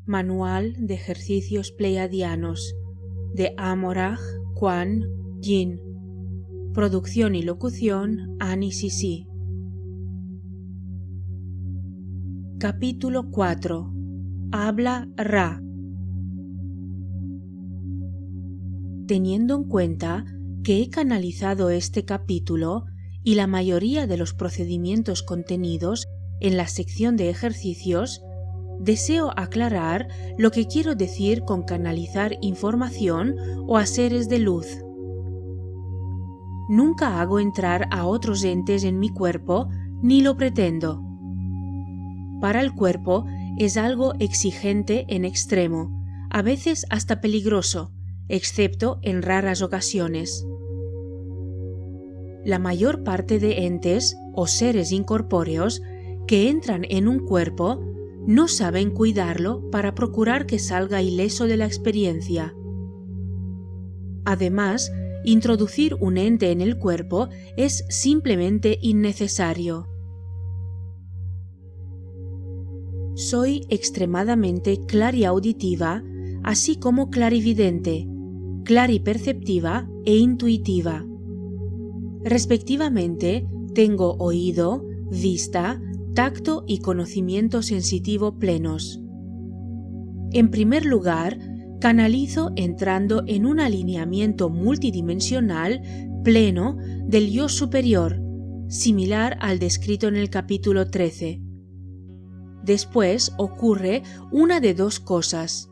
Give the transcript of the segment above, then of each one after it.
Manual de ejercicios pleiadianos de Amoraj Kwan Yin. Producción y locución Annie Sisi. Capítulo 4. Habla Ra. Teniendo en cuenta que he canalizado este capítulo y la mayoría de los procedimientos contenidos en la sección de ejercicios, deseo aclarar lo que quiero decir con canalizar información o a seres de luz. Nunca hago entrar a otros entes en mi cuerpo, ni lo pretendo. Para el cuerpo es algo exigente en extremo, a veces hasta peligroso, excepto en raras ocasiones. La mayor parte de entes o seres incorpóreos que entran en un cuerpo no saben cuidarlo para procurar que salga ileso de la experiencia. Además, introducir un ente en el cuerpo es simplemente innecesario. Soy extremadamente clariauditiva, así como clarividente, clariperceptiva e intuitiva. Respectivamente, tengo oído, vista, tacto y conocimiento sensitivo plenos. En primer lugar, canalizo entrando en un alineamiento multidimensional pleno del yo superior, similar al descrito en el capítulo 13. Después ocurre una de dos cosas.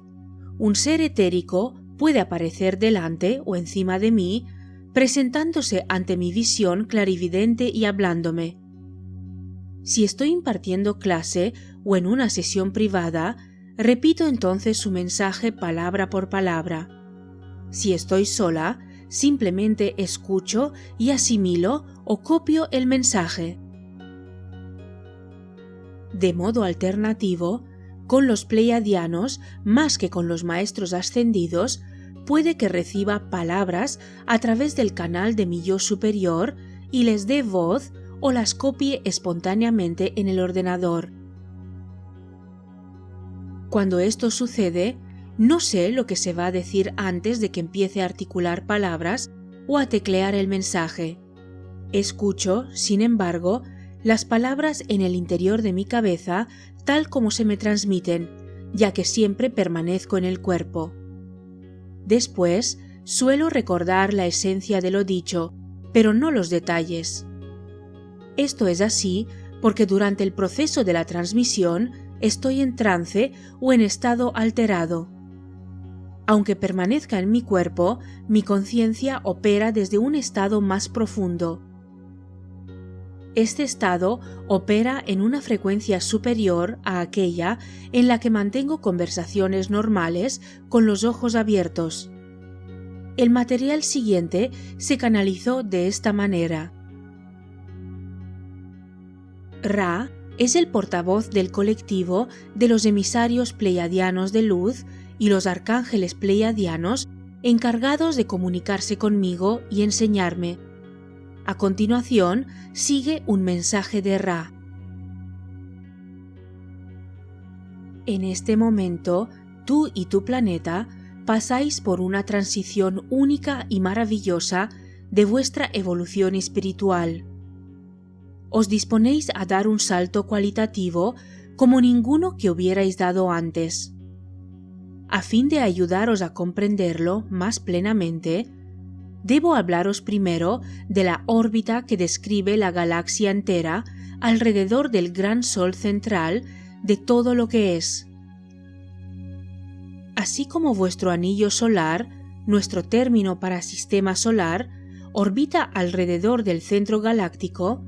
Un ser etérico puede aparecer delante o encima de mí, presentándose ante mi visión clarividente y hablándome. Si estoy impartiendo clase o en una sesión privada, repito entonces su mensaje palabra por palabra. Si estoy sola, simplemente escucho y asimilo o copio el mensaje. De modo alternativo, con los pleiadianos, más que con los maestros ascendidos, puede que reciba palabras a través del canal de mi yo superior y les dé voz o las copie espontáneamente en el ordenador. Cuando esto sucede, no sé lo que se va a decir antes de que empiece a articular palabras o a teclear el mensaje. Escucho, sin embargo, las palabras en el interior de mi cabeza tal como se me transmiten, ya que siempre permanezco en el cuerpo. Después, suelo recordar la esencia de lo dicho, pero no los detalles. Esto es así porque durante el proceso de la transmisión estoy en trance o en estado alterado. Aunque permanezca en mi cuerpo, mi conciencia opera desde un estado más profundo. Este estado opera en una frecuencia superior a aquella en la que mantengo conversaciones normales con los ojos abiertos. El material siguiente se canalizó de esta manera. Ra es el portavoz del colectivo de los emisarios pleiadianos de luz y los arcángeles pleiadianos encargados de comunicarse conmigo y enseñarme. A continuación, sigue un mensaje de Ra. En este momento, tú y tu planeta pasáis por una transición única y maravillosa de vuestra evolución espiritual. Os disponéis a dar un salto cualitativo como ninguno que hubierais dado antes. A fin de ayudaros a comprenderlo más plenamente, debo hablaros primero de la órbita que describe la galaxia entera alrededor del gran Sol central de todo lo que es. Así como vuestro anillo solar, nuestro término para sistema solar, orbita alrededor del centro galáctico,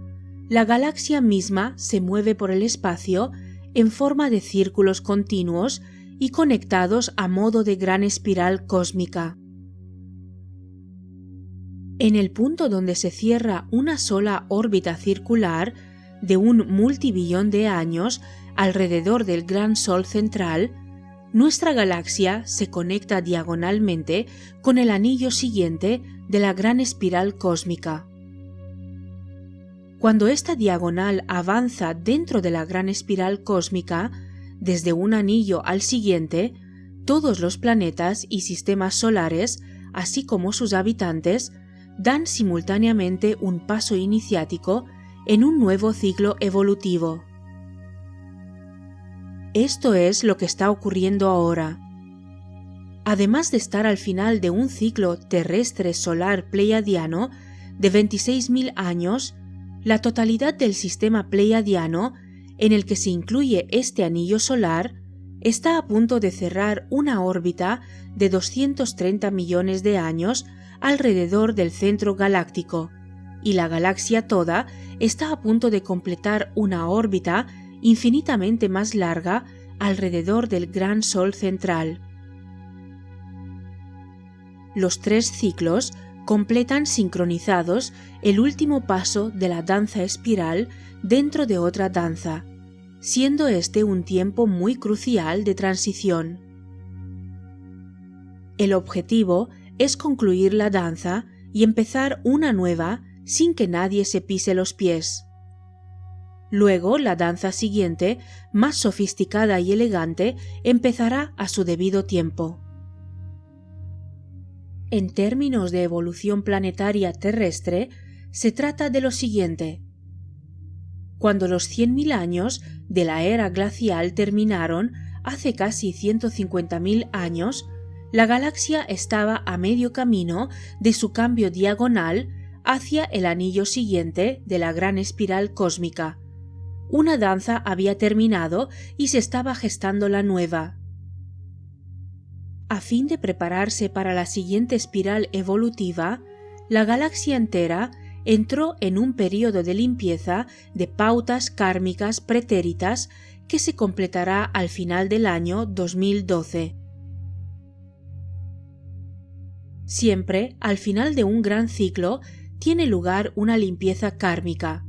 la galaxia misma se mueve por el espacio en forma de círculos continuos y conectados a modo de gran espiral cósmica. En el punto donde se cierra una sola órbita circular de un multibillón de años alrededor del gran Sol central, nuestra galaxia se conecta diagonalmente con el anillo siguiente de la gran espiral cósmica. Cuando esta diagonal avanza dentro de la gran espiral cósmica, desde un anillo al siguiente, todos los planetas y sistemas solares, así como sus habitantes, dan simultáneamente un paso iniciático en un nuevo ciclo evolutivo. Esto es lo que está ocurriendo ahora. Además de estar al final de un ciclo terrestre solar pleiadiano de 26.000 años, la totalidad del sistema pleiadiano, en el que se incluye este anillo solar, está a punto de cerrar una órbita de 230 millones de años alrededor del centro galáctico, y la galaxia toda está a punto de completar una órbita infinitamente más larga alrededor del gran Sol central. Los 3 ciclos completan sincronizados el último paso de la danza espiral dentro de otra danza, siendo este un tiempo muy crucial de transición. El objetivo es concluir la danza y empezar una nueva sin que nadie se pise los pies. Luego, la danza siguiente, más sofisticada y elegante, empezará a su debido tiempo. En términos de evolución planetaria terrestre, se trata de lo siguiente. Cuando los 100.000 años de la era glacial terminaron hace casi 150.000 años, la galaxia estaba a medio camino de su cambio diagonal hacia el anillo siguiente de la gran espiral cósmica. Una danza había terminado y se estaba gestando la nueva. A fin de prepararse para la siguiente espiral evolutiva, la galaxia entera entró en un período de limpieza de pautas kármicas pretéritas que se completará al final del año 2012. Siempre, al final de un gran ciclo, tiene lugar una limpieza kármica.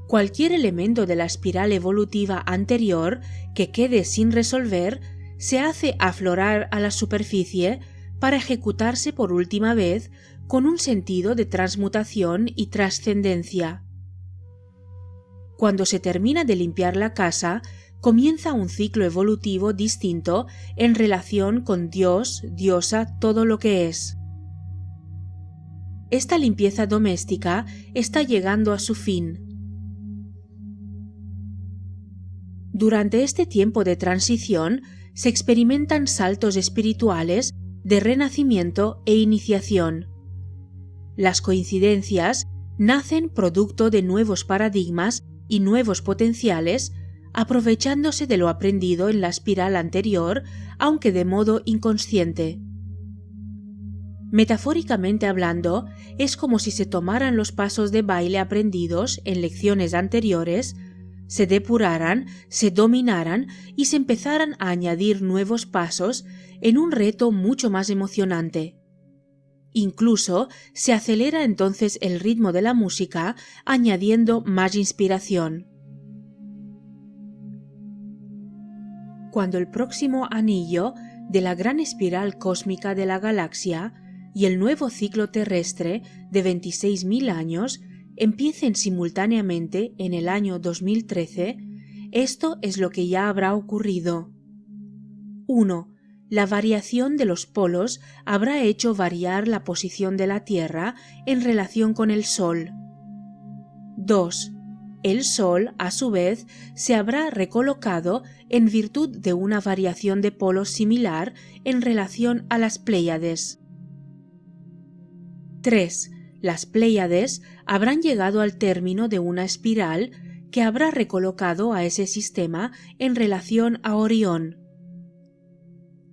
Cualquier elemento de la espiral evolutiva anterior que quede sin resolver se hace aflorar a la superficie para ejecutarse por última vez con un sentido de transmutación y trascendencia. Cuando se termina de limpiar la casa, comienza un ciclo evolutivo distinto en relación con Dios, diosa, todo lo que es. Esta limpieza doméstica está llegando a su fin. Durante este tiempo de transición se experimentan saltos espirituales de renacimiento e iniciación. Las coincidencias nacen producto de nuevos paradigmas y nuevos potenciales, aprovechándose de lo aprendido en la espiral anterior, aunque de modo inconsciente. Metafóricamente hablando, es como si se tomaran los pasos de baile aprendidos en lecciones anteriores, se depuraran, se dominaran y se empezaran a añadir nuevos pasos en un reto mucho más emocionante. Incluso se acelera entonces el ritmo de la música, añadiendo más inspiración. Cuando el próximo anillo de la gran espiral cósmica de la galaxia y el nuevo ciclo terrestre de 26.000 años empiecen simultáneamente en el año 2013, esto es lo que ya habrá ocurrido. 1. La variación de los polos habrá hecho variar la posición de la Tierra en relación con el Sol. 2. El Sol, a su vez, se habrá recolocado en virtud de una variación de polos similar en relación a las Pléyades. 3. Las Pléyades habrán llegado al término de una espiral que habrá recolocado a ese sistema en relación a Orión.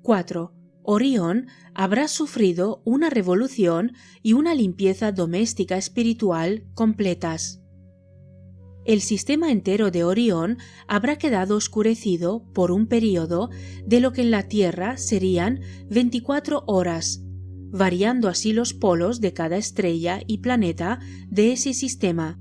4. Orión habrá sufrido una revolución y una limpieza doméstica espiritual completas. El sistema entero de Orión habrá quedado oscurecido por un período de lo que en la Tierra serían 24 horas, variando así los polos de cada estrella y planeta de ese sistema.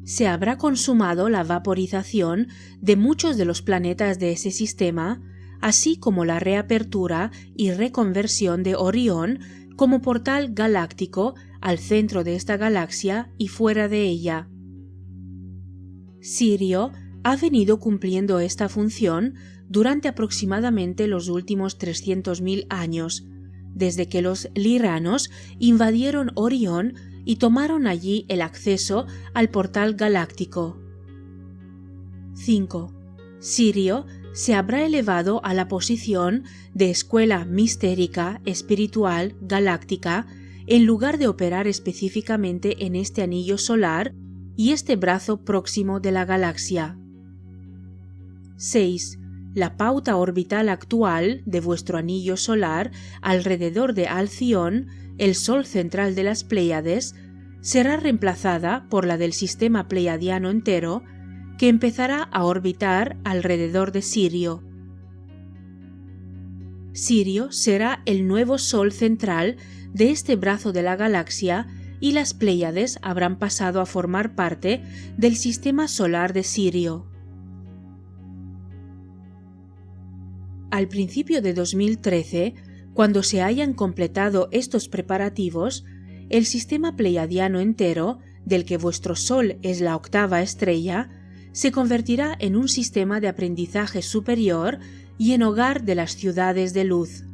Se habrá consumado la vaporización de muchos de los planetas de ese sistema, así como la reapertura y reconversión de Orión como portal galáctico al centro de esta galaxia y fuera de ella. Sirio ha venido cumpliendo esta función durante aproximadamente los últimos 300.000 años, desde que los liranos invadieron Orión y tomaron allí el acceso al portal galáctico. 5. Sirio se habrá elevado a la posición de escuela mistérica, espiritual, galáctica, en lugar de operar específicamente en este anillo solar y este brazo próximo de la galaxia. 6. La pauta orbital actual de vuestro anillo solar alrededor de Alción, el sol central de las Pléyades, será reemplazada por la del sistema pleiadiano entero, que empezará a orbitar alrededor de Sirio. Sirio será el nuevo sol central de este brazo de la galaxia y las Pléyades habrán pasado a formar parte del sistema solar de Sirio. Al principio de 2013, cuando se hayan completado estos preparativos, el sistema pleiadiano entero, del que vuestro Sol es la octava estrella, se convertirá en un sistema de aprendizaje superior y en hogar de las ciudades de luz.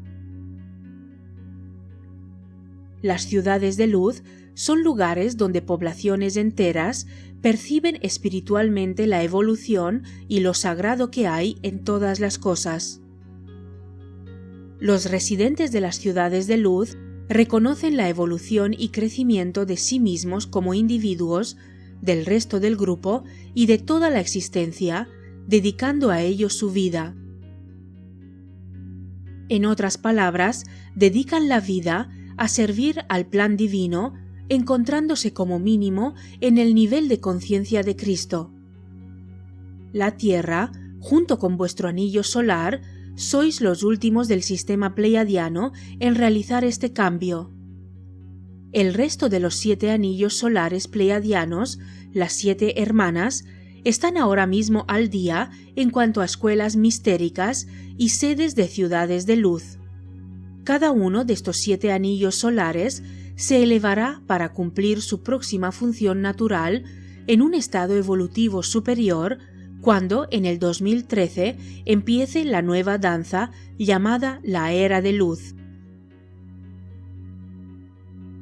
Las ciudades de luz son lugares donde poblaciones enteras perciben espiritualmente la evolución y lo sagrado que hay en todas las cosas. Los residentes de las ciudades de luz reconocen la evolución y crecimiento de sí mismos como individuos, del resto del grupo y de toda la existencia, dedicando a ello su vida. En otras palabras, dedican la vida a servir al plan divino, encontrándose como mínimo en el nivel de conciencia de Cristo. La Tierra, junto con vuestro anillo solar, sois los últimos del sistema pleiadiano en realizar este cambio. El resto de los 7 anillos solares pleiadianos, las 7 hermanas, están ahora mismo al día en cuanto a escuelas mistéricas y sedes de ciudades de luz. Cada uno de estos 7 anillos solares se elevará para cumplir su próxima función natural en un estado evolutivo superior cuando en el 2013 empiece la nueva danza llamada la Era de Luz.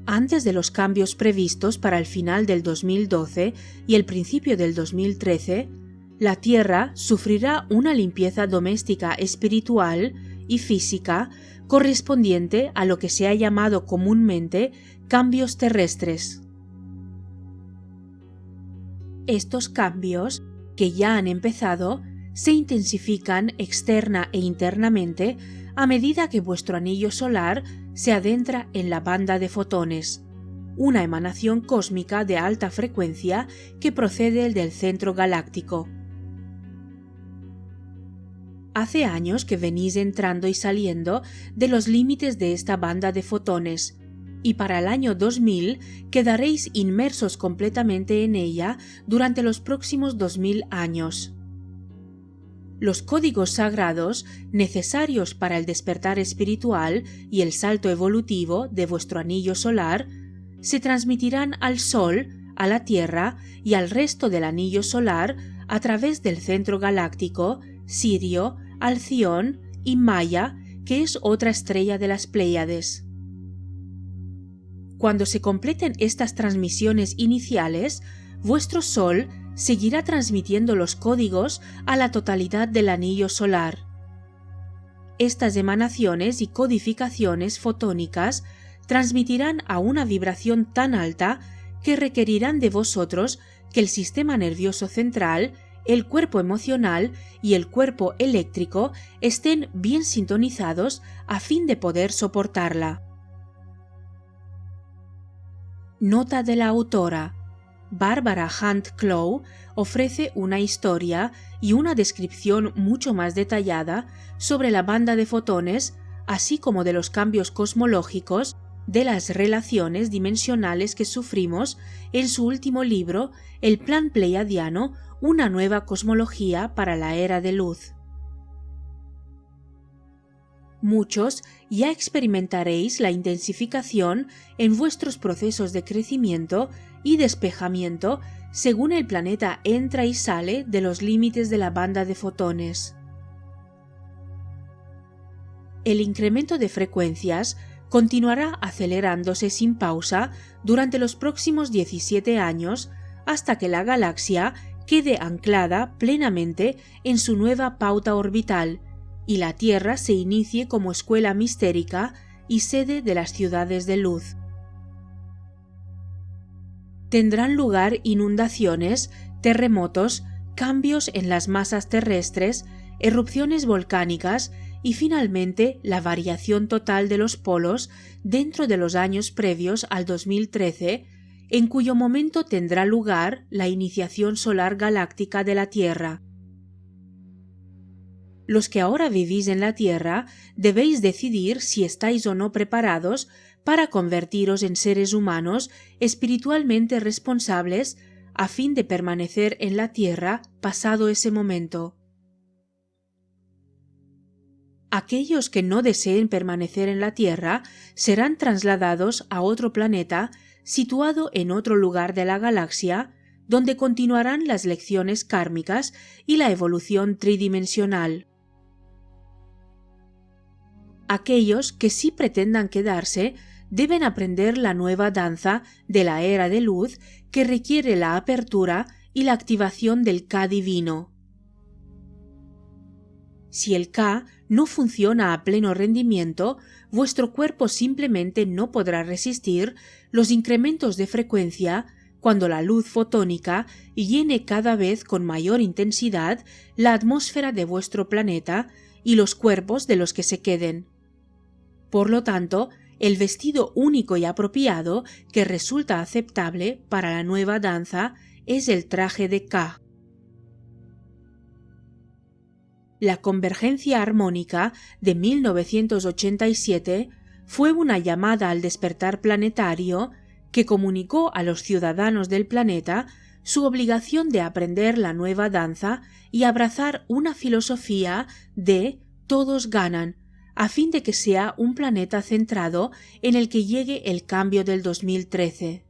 Antes de los cambios previstos para el final del 2012 y el principio del 2013, la Tierra sufrirá una limpieza doméstica espiritual y física correspondiente a lo que se ha llamado comúnmente cambios terrestres. Estos cambios, que ya han empezado, se intensifican externa e internamente a medida que vuestro anillo solar se adentra en la banda de fotones, una emanación cósmica de alta frecuencia que procede del centro galáctico. Hace años que venís entrando y saliendo de los límites de esta banda de fotones, y para el año 2000 quedaréis inmersos completamente en ella durante los próximos 2000 años. Los códigos sagrados necesarios para el despertar espiritual y el salto evolutivo de vuestro anillo solar se transmitirán al Sol, a la Tierra y al resto del anillo solar a través del centro galáctico, Sirio, Alción y Maya, que es otra estrella de las Pléyades. Cuando se completen estas transmisiones iniciales, vuestro Sol seguirá transmitiendo los códigos a la totalidad del anillo solar. Estas emanaciones y codificaciones fotónicas transmitirán a una vibración tan alta que requerirán de vosotros que el sistema nervioso central, el cuerpo emocional y el cuerpo eléctrico estén bien sintonizados a fin de poder soportarla. Nota de la autora. Barbara Hunt Clough ofrece una historia y una descripción mucho más detallada sobre la banda de fotones, así como de los cambios cosmológicos, de las relaciones dimensionales que sufrimos en su último libro, El Plan Pleiadiano, una nueva cosmología para la Era de Luz. Muchos ya experimentaréis la intensificación en vuestros procesos de crecimiento y despejamiento según el planeta entra y sale de los límites de la banda de fotones. El incremento de frecuencias continuará acelerándose sin pausa durante los próximos 17 años hasta que la galaxia quede anclada plenamente en su nueva pauta orbital y la Tierra se inicie como escuela mistérica y sede de las ciudades de luz. Tendrán lugar inundaciones, terremotos, cambios en las masas terrestres, erupciones volcánicas y finalmente la variación total de los polos dentro de los años previos al 2013, en cuyo momento tendrá lugar la iniciación solar galáctica de la Tierra. Los que ahora vivís en la Tierra debéis decidir si estáis o no preparados para convertiros en seres humanos espiritualmente responsables a fin de permanecer en la Tierra pasado ese momento. Aquellos que no deseen permanecer en la Tierra serán trasladados a otro planeta situado en otro lugar de la galaxia, donde continuarán las lecciones kármicas y la evolución tridimensional. Aquellos que sí pretendan quedarse deben aprender la nueva danza de la era de luz que requiere la apertura y la activación del Ka divino. Si el Ka no funciona a pleno rendimiento, vuestro cuerpo simplemente no podrá resistir los incrementos de frecuencia cuando la luz fotónica llene cada vez con mayor intensidad la atmósfera de vuestro planeta y los cuerpos de los que se queden. Por lo tanto, el vestido único y apropiado que resulta aceptable para la nueva danza es el traje de Ka. La convergencia armónica de 1987 fue una llamada al despertar planetario que comunicó a los ciudadanos del planeta su obligación de aprender la nueva danza y abrazar una filosofía de todos ganan, a fin de que sea un planeta centrado en el que llegue el cambio del 2013.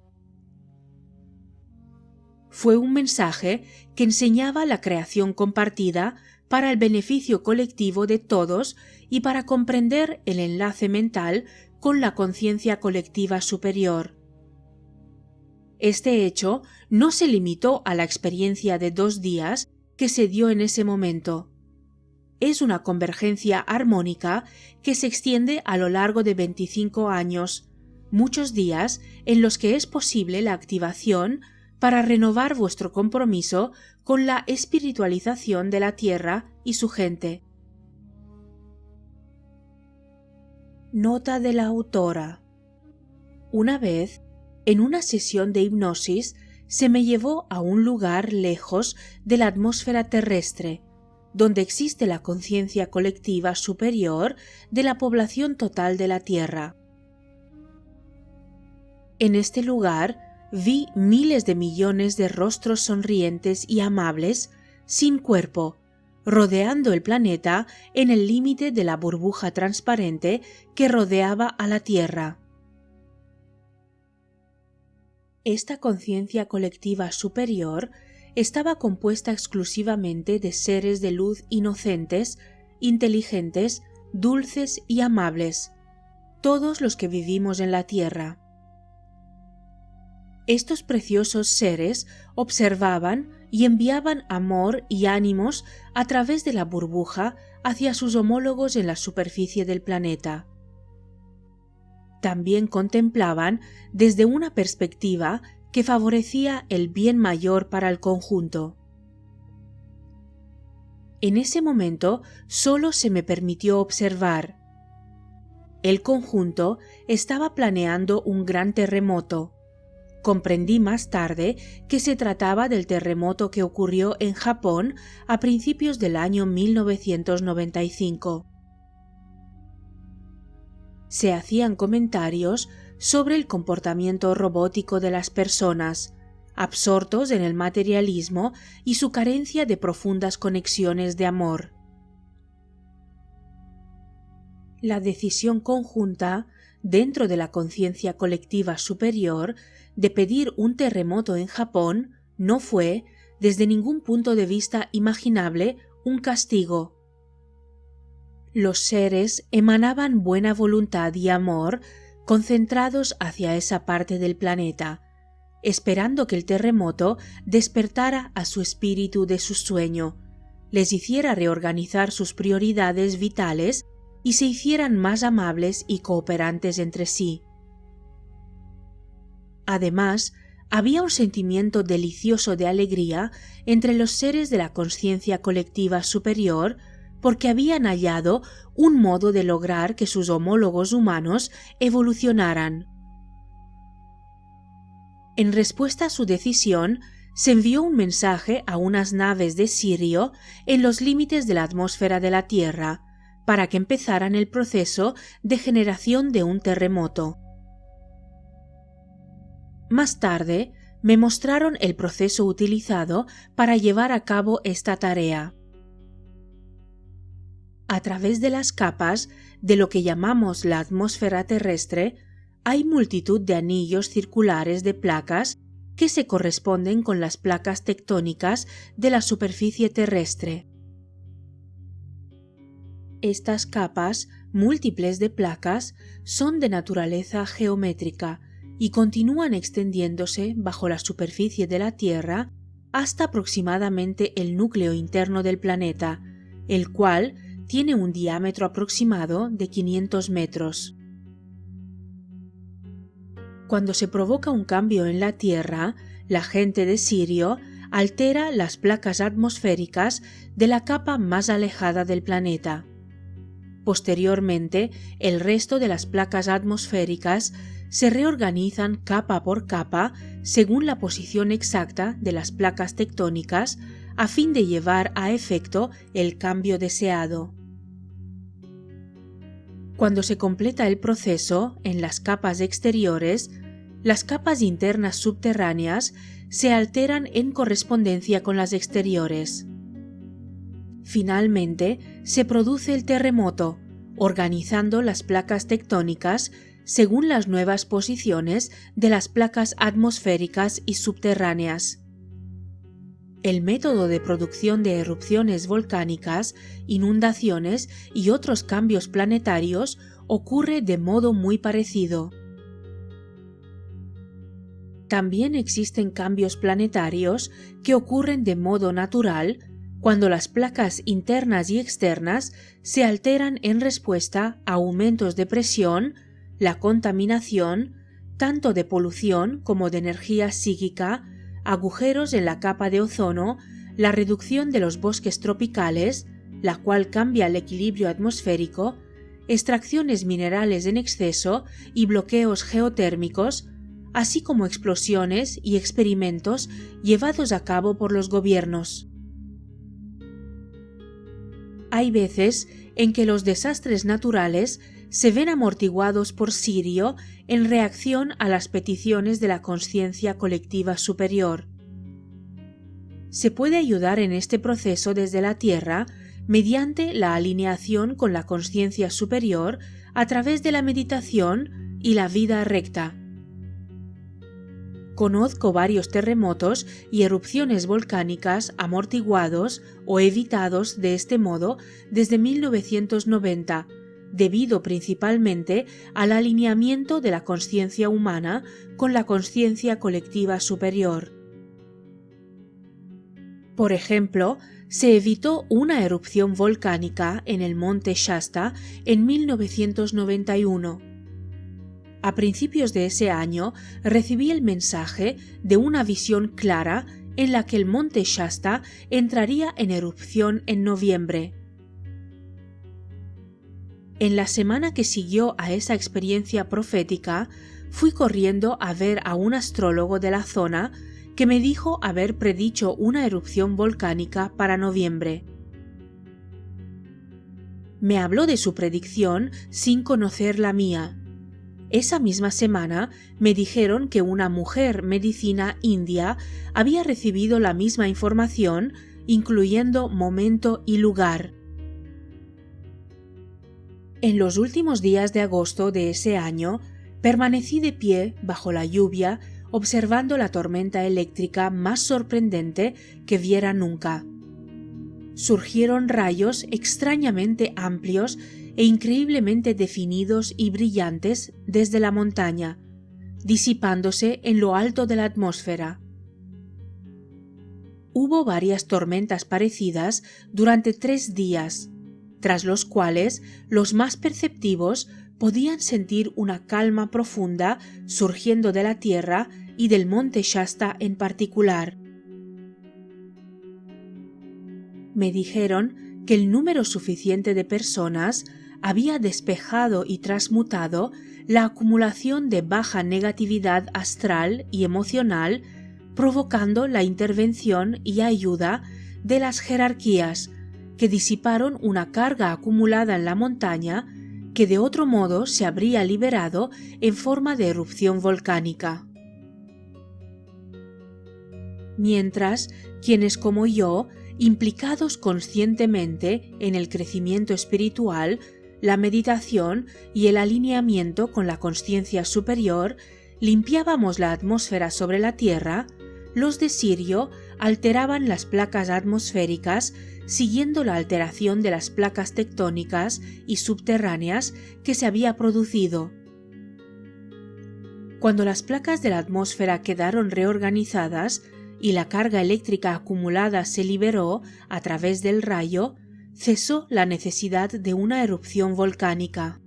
Fue un mensaje que enseñaba la creación compartida para el beneficio colectivo de todos y para comprender el enlace mental con la conciencia colectiva superior. Este hecho no se limitó a la experiencia de 2 días que se dio en ese momento. Es una convergencia armónica que se extiende a lo largo de 25 años, muchos días en los que es posible la activación para renovar vuestro compromiso con la espiritualización de la Tierra y su gente. Nota de la autora. Una vez, en una sesión de hipnosis, se me llevó a un lugar lejos de la atmósfera terrestre, donde existe la conciencia colectiva superior de la población total de la Tierra. En este lugar vi miles de millones de rostros sonrientes y amables, sin cuerpo, rodeando el planeta en el límite de la burbuja transparente que rodeaba a la Tierra. Esta conciencia colectiva superior estaba compuesta exclusivamente de seres de luz inocentes, inteligentes, dulces y amables, todos los que vivimos en la Tierra. Estos preciosos seres observaban y enviaban amor y ánimos a través de la burbuja hacia sus homólogos en la superficie del planeta. También contemplaban desde una perspectiva que favorecía el bien mayor para el conjunto. En ese momento solo se me permitió observar. El conjunto estaba planeando un gran terremoto. Comprendí más tarde que se trataba del terremoto que ocurrió en Japón a principios del año 1995. Se hacían comentarios sobre el comportamiento robótico de las personas, absortos en el materialismo y su carencia de profundas conexiones de amor. La decisión conjunta dentro de la conciencia colectiva superior, de pedir un terremoto en Japón no fue, desde ningún punto de vista imaginable, un castigo. Los seres emanaban buena voluntad y amor concentrados hacia esa parte del planeta, esperando que el terremoto despertara a su espíritu de su sueño, les hiciera reorganizar sus prioridades vitales y se hicieran más amables y cooperantes entre sí. Además, había un sentimiento delicioso de alegría entre los seres de la conciencia colectiva superior porque habían hallado un modo de lograr que sus homólogos humanos evolucionaran. En respuesta a su decisión, se envió un mensaje a unas naves de Sirio en los límites de la atmósfera de la Tierra para que empezaran el proceso de generación de un terremoto. Más tarde, me mostraron el proceso utilizado para llevar a cabo esta tarea. A través de las capas de lo que llamamos la atmósfera terrestre, hay multitud de anillos circulares de placas que se corresponden con las placas tectónicas de la superficie terrestre. Estas capas, múltiples de placas, son de naturaleza geométrica y continúan extendiéndose bajo la superficie de la Tierra hasta aproximadamente el núcleo interno del planeta, el cual tiene un diámetro aproximado de 500 metros. Cuando se provoca un cambio en la Tierra, la gente de Sirio altera las placas atmosféricas de la capa más alejada del planeta. Posteriormente, el resto de las placas atmosféricas se reorganizan capa por capa según la posición exacta de las placas tectónicas a fin de llevar a efecto el cambio deseado. Cuando se completa el proceso en las capas exteriores, las capas internas subterráneas se alteran en correspondencia con las exteriores. Finalmente, se produce el terremoto, organizando las placas tectónicas según las nuevas posiciones de las placas atmosféricas y subterráneas. El método de producción de erupciones volcánicas, inundaciones y otros cambios planetarios ocurre de modo muy parecido. También existen cambios planetarios que ocurren de modo natural cuando las placas internas y externas se alteran en respuesta a aumentos de presión, la contaminación, tanto de polución como de energía psíquica, agujeros en la capa de ozono, la reducción de los bosques tropicales, la cual cambia el equilibrio atmosférico, extracciones minerales en exceso y bloqueos geotérmicos, así como explosiones y experimentos llevados a cabo por los gobiernos. Hay veces en que los desastres naturales se ven amortiguados por Sirio en reacción a las peticiones de la conciencia colectiva superior. Se puede ayudar en este proceso desde la Tierra mediante la alineación con la conciencia superior a través de la meditación y la vida recta. Conozco varios terremotos y erupciones volcánicas amortiguados o evitados de este modo desde 1990, debido principalmente al alineamiento de la conciencia humana con la conciencia colectiva superior. Por ejemplo, se evitó una erupción volcánica en el monte Shasta en 1991. A principios de ese año recibí el mensaje de una visión clara en la que el monte Shasta entraría en erupción en noviembre. En la semana que siguió a esa experiencia profética, fui corriendo a ver a un astrólogo de la zona que me dijo haber predicho una erupción volcánica para noviembre. Me habló de su predicción sin conocer la mía. Esa misma semana me dijeron que una mujer medicina india había recibido la misma información, incluyendo momento y lugar. En los últimos días de agosto de ese año, permanecí de pie bajo la lluvia observando la tormenta eléctrica más sorprendente que viera nunca. Surgieron rayos extrañamente amplios e increíblemente definidos y brillantes desde la montaña, disipándose en lo alto de la atmósfera. Hubo varias tormentas parecidas durante 3 días, tras los cuales los más perceptivos podían sentir una calma profunda surgiendo de la tierra y del monte Shasta en particular. Me dijeron que el número suficiente de personas había despejado y transmutado la acumulación de baja negatividad astral y emocional, provocando la intervención y ayuda de las jerarquías, que disiparon una carga acumulada en la montaña que de otro modo se habría liberado en forma de erupción volcánica. Mientras, quienes como yo, implicados conscientemente en el crecimiento espiritual, la meditación y el alineamiento con la consciencia superior, limpiábamos la atmósfera sobre la Tierra, los de Sirio alteraban las placas atmosféricas siguiendo la alteración de las placas tectónicas y subterráneas que se había producido. Cuando las placas de la atmósfera quedaron reorganizadas y la carga eléctrica acumulada se liberó a través del rayo, cesó la necesidad de una erupción volcánica.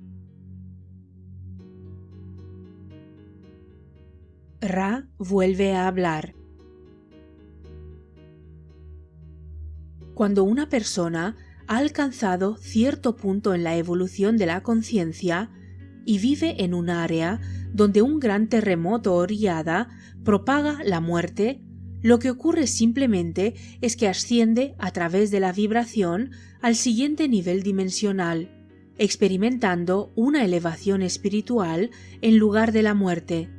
Ra vuelve a hablar. Cuando una persona ha alcanzado cierto punto en la evolución de la conciencia y vive en un área donde un gran terremoto o riada propaga la muerte, lo que ocurre simplemente es que asciende a través de la vibración al siguiente nivel dimensional, experimentando una elevación espiritual en lugar de la muerte.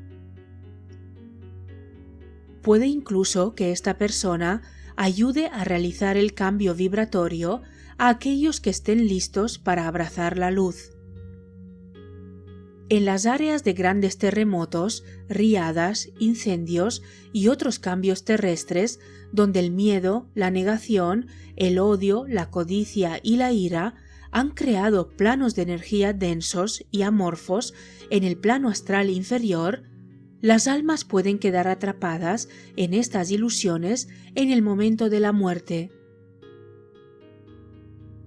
Puede incluso que esta persona ayude a realizar el cambio vibratorio a aquellos que estén listos para abrazar la luz. En las áreas de grandes terremotos, riadas, incendios y otros cambios terrestres, donde el miedo, la negación, el odio, la codicia y la ira han creado planos de energía densos y amorfos en el plano astral inferior, las almas pueden quedar atrapadas en estas ilusiones en el momento de la muerte.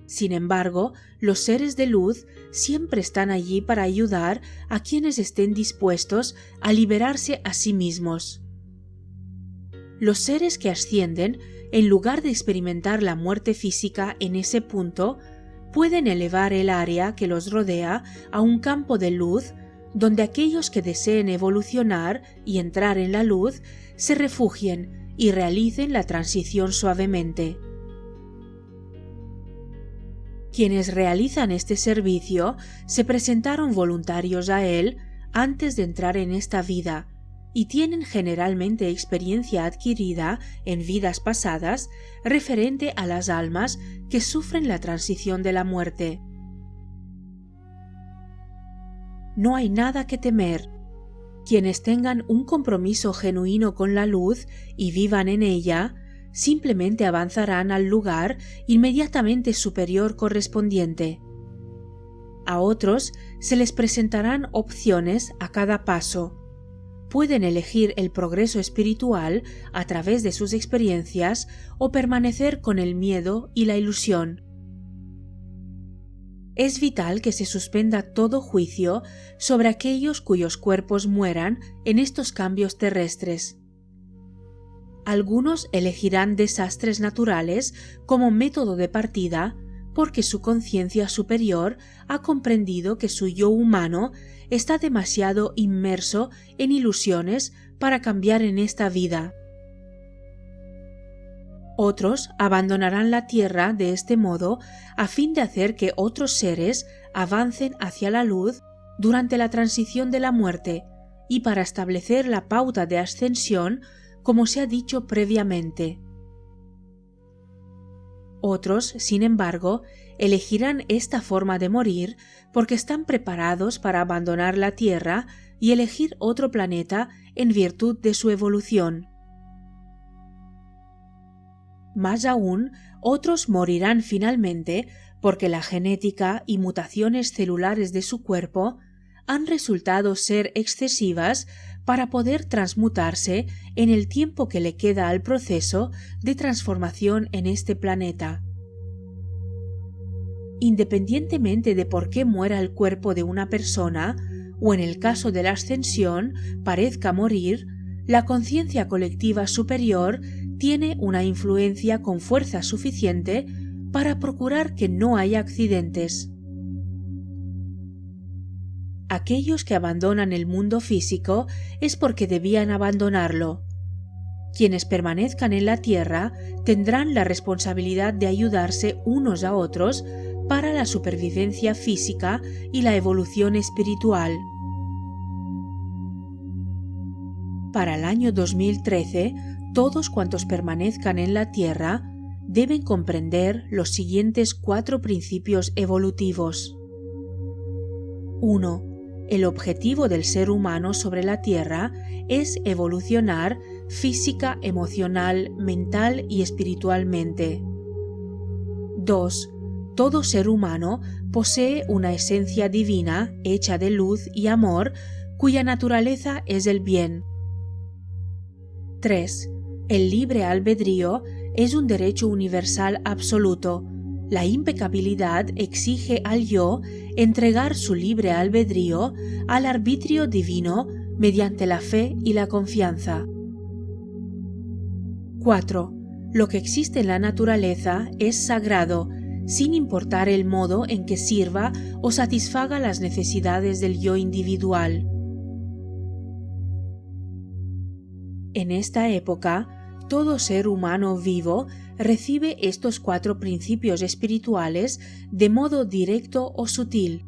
Sin embargo, los seres de luz siempre están allí para ayudar a quienes estén dispuestos a liberarse a sí mismos. Los seres que ascienden, en lugar de experimentar la muerte física en ese punto, pueden elevar el área que los rodea a un campo de luz donde aquellos que deseen evolucionar y entrar en la luz se refugien y realicen la transición suavemente. Quienes realizan este servicio se presentaron voluntarios a él antes de entrar en esta vida y tienen generalmente experiencia adquirida en vidas pasadas referente a las almas que sufren la transición de la muerte. No hay nada que temer. Quienes tengan un compromiso genuino con la luz y vivan en ella, simplemente avanzarán al lugar inmediatamente superior correspondiente. A otros se les presentarán opciones a cada paso. Pueden elegir el progreso espiritual a través de sus experiencias o permanecer con el miedo y la ilusión. Es vital que se suspenda todo juicio sobre aquellos cuyos cuerpos mueran en estos cambios terrestres. Algunos elegirán desastres naturales como método de partida porque su conciencia superior ha comprendido que su yo humano está demasiado inmerso en ilusiones para cambiar en esta vida. Otros abandonarán la tierra de este modo a fin de hacer que otros seres avancen hacia la luz durante la transición de la muerte y para establecer la pauta de ascensión como se ha dicho previamente. Otros, sin embargo, elegirán esta forma de morir porque están preparados para abandonar la Tierra y elegir otro planeta en virtud de su evolución. Más aún, otros morirán finalmente porque la genética y mutaciones celulares de su cuerpo han resultado ser excesivas para poder transmutarse en el tiempo que le queda al proceso de transformación en este planeta. Independientemente de por qué muera el cuerpo de una persona, o en el caso de la ascensión, parezca morir, la conciencia colectiva superior tiene una influencia con fuerza suficiente para procurar que no haya accidentes. Aquellos que abandonan el mundo físico es porque debían abandonarlo. Quienes permanezcan en la Tierra tendrán la responsabilidad de ayudarse unos a otros para la supervivencia física y la evolución espiritual. Para el año 2013, todos cuantos permanezcan en la Tierra deben comprender los siguientes 4 principios evolutivos. 1. El objetivo del ser humano sobre la Tierra es evolucionar física, emocional, mental y espiritualmente. 2. Todo ser humano posee una esencia divina hecha de luz y amor cuya naturaleza es el bien. 3. El libre albedrío es un derecho universal absoluto. La impecabilidad exige al yo entregar su libre albedrío al arbitrio divino mediante la fe y la confianza. 4. Lo que existe en la naturaleza es sagrado, sin importar el modo en que sirva o satisfaga las necesidades del yo individual. En esta época, todo ser humano vivo recibe estos 4 principios espirituales de modo directo o sutil.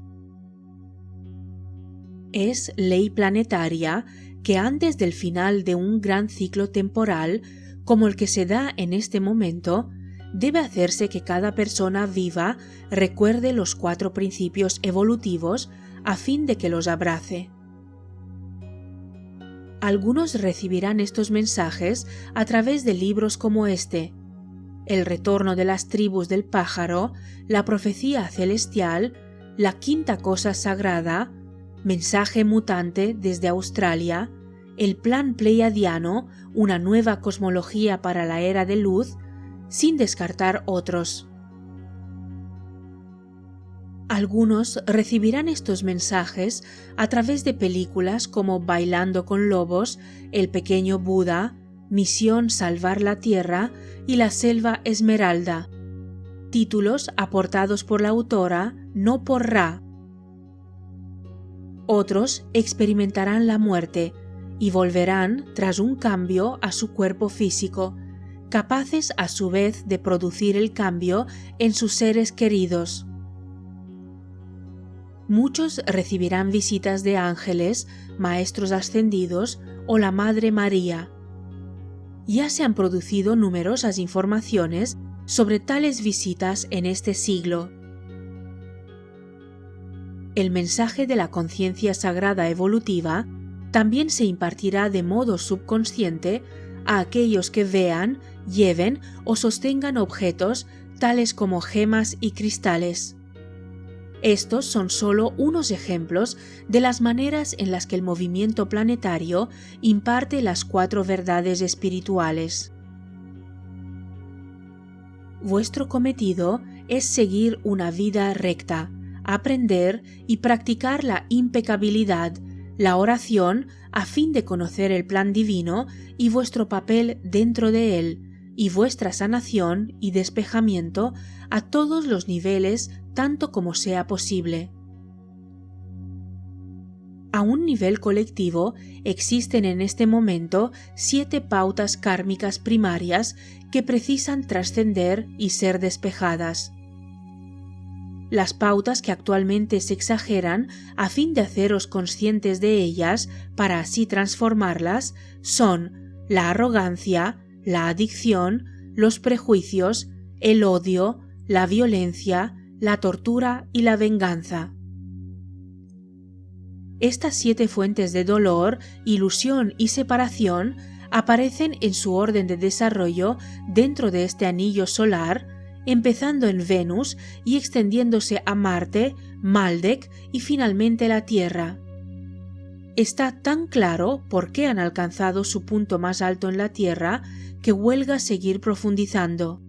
Es ley planetaria que antes del final de un gran ciclo temporal, como el que se da en este momento, debe hacerse que cada persona viva recuerde los 4 principios evolutivos a fin de que los abrace. Algunos recibirán estos mensajes a través de libros como este: El retorno de las tribus del pájaro, La profecía celestial, La quinta cosa sagrada, Mensaje mutante desde Australia, El plan pleiadiano, una nueva cosmología para la era de luz, sin descartar otros. Algunos recibirán estos mensajes a través de películas como Bailando con lobos, El pequeño Buda, Misión salvar la Tierra y La selva esmeralda, títulos aportados por la autora, no por Ra. Otros experimentarán la muerte y volverán tras un cambio a su cuerpo físico, capaces a su vez de producir el cambio en sus seres queridos. Muchos recibirán visitas de ángeles, maestros ascendidos o la Madre María. Ya se han producido numerosas informaciones sobre tales visitas en este siglo. El mensaje de la conciencia sagrada evolutiva también se impartirá de modo subconsciente a aquellos que vean, lleven o sostengan objetos tales como gemas y cristales. Estos son solo unos ejemplos de las maneras en las que el movimiento planetario imparte las 4 verdades espirituales. Vuestro cometido es seguir una vida recta, aprender y practicar la impecabilidad, la oración a fin de conocer el plan divino y vuestro papel dentro de él, y vuestra sanación y despejamiento a todos los niveles tanto como sea posible. A un nivel colectivo existen en este momento 7 pautas kármicas primarias que precisan trascender y ser despejadas. Las pautas que actualmente se exageran a fin de haceros conscientes de ellas para así transformarlas son la arrogancia, la adicción, los prejuicios, el odio, la violencia, la tortura y la venganza. Estas 7 fuentes de dolor, ilusión y separación aparecen en su orden de desarrollo dentro de este anillo solar, empezando en Venus y extendiéndose a Marte, Maldek y finalmente la Tierra. Está tan claro por qué han alcanzado su punto más alto en la Tierra que huelga seguir profundizando.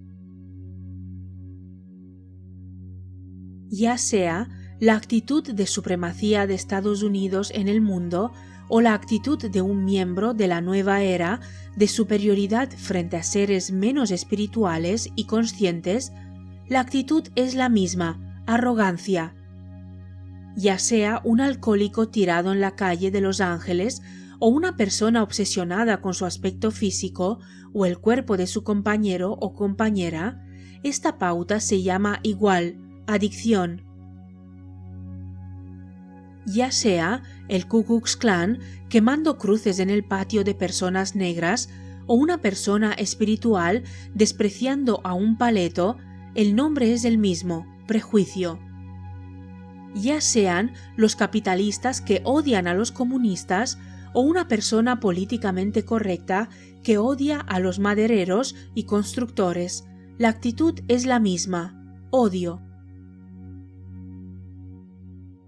Ya sea la actitud de supremacía de Estados Unidos en el mundo o la actitud de un miembro de la nueva era de superioridad frente a seres menos espirituales y conscientes, la actitud es la misma, arrogancia. Ya sea un alcohólico tirado en la calle de Los Ángeles o una persona obsesionada con su aspecto físico o el cuerpo de su compañero o compañera, esta pauta se llama igual, adicción. Ya sea el Ku Klux Klan quemando cruces en el patio de personas negras o una persona espiritual despreciando a un paleto, el nombre es el mismo, prejuicio. Ya sean los capitalistas que odian a los comunistas o una persona políticamente correcta que odia a los madereros y constructores, la actitud es la misma, odio.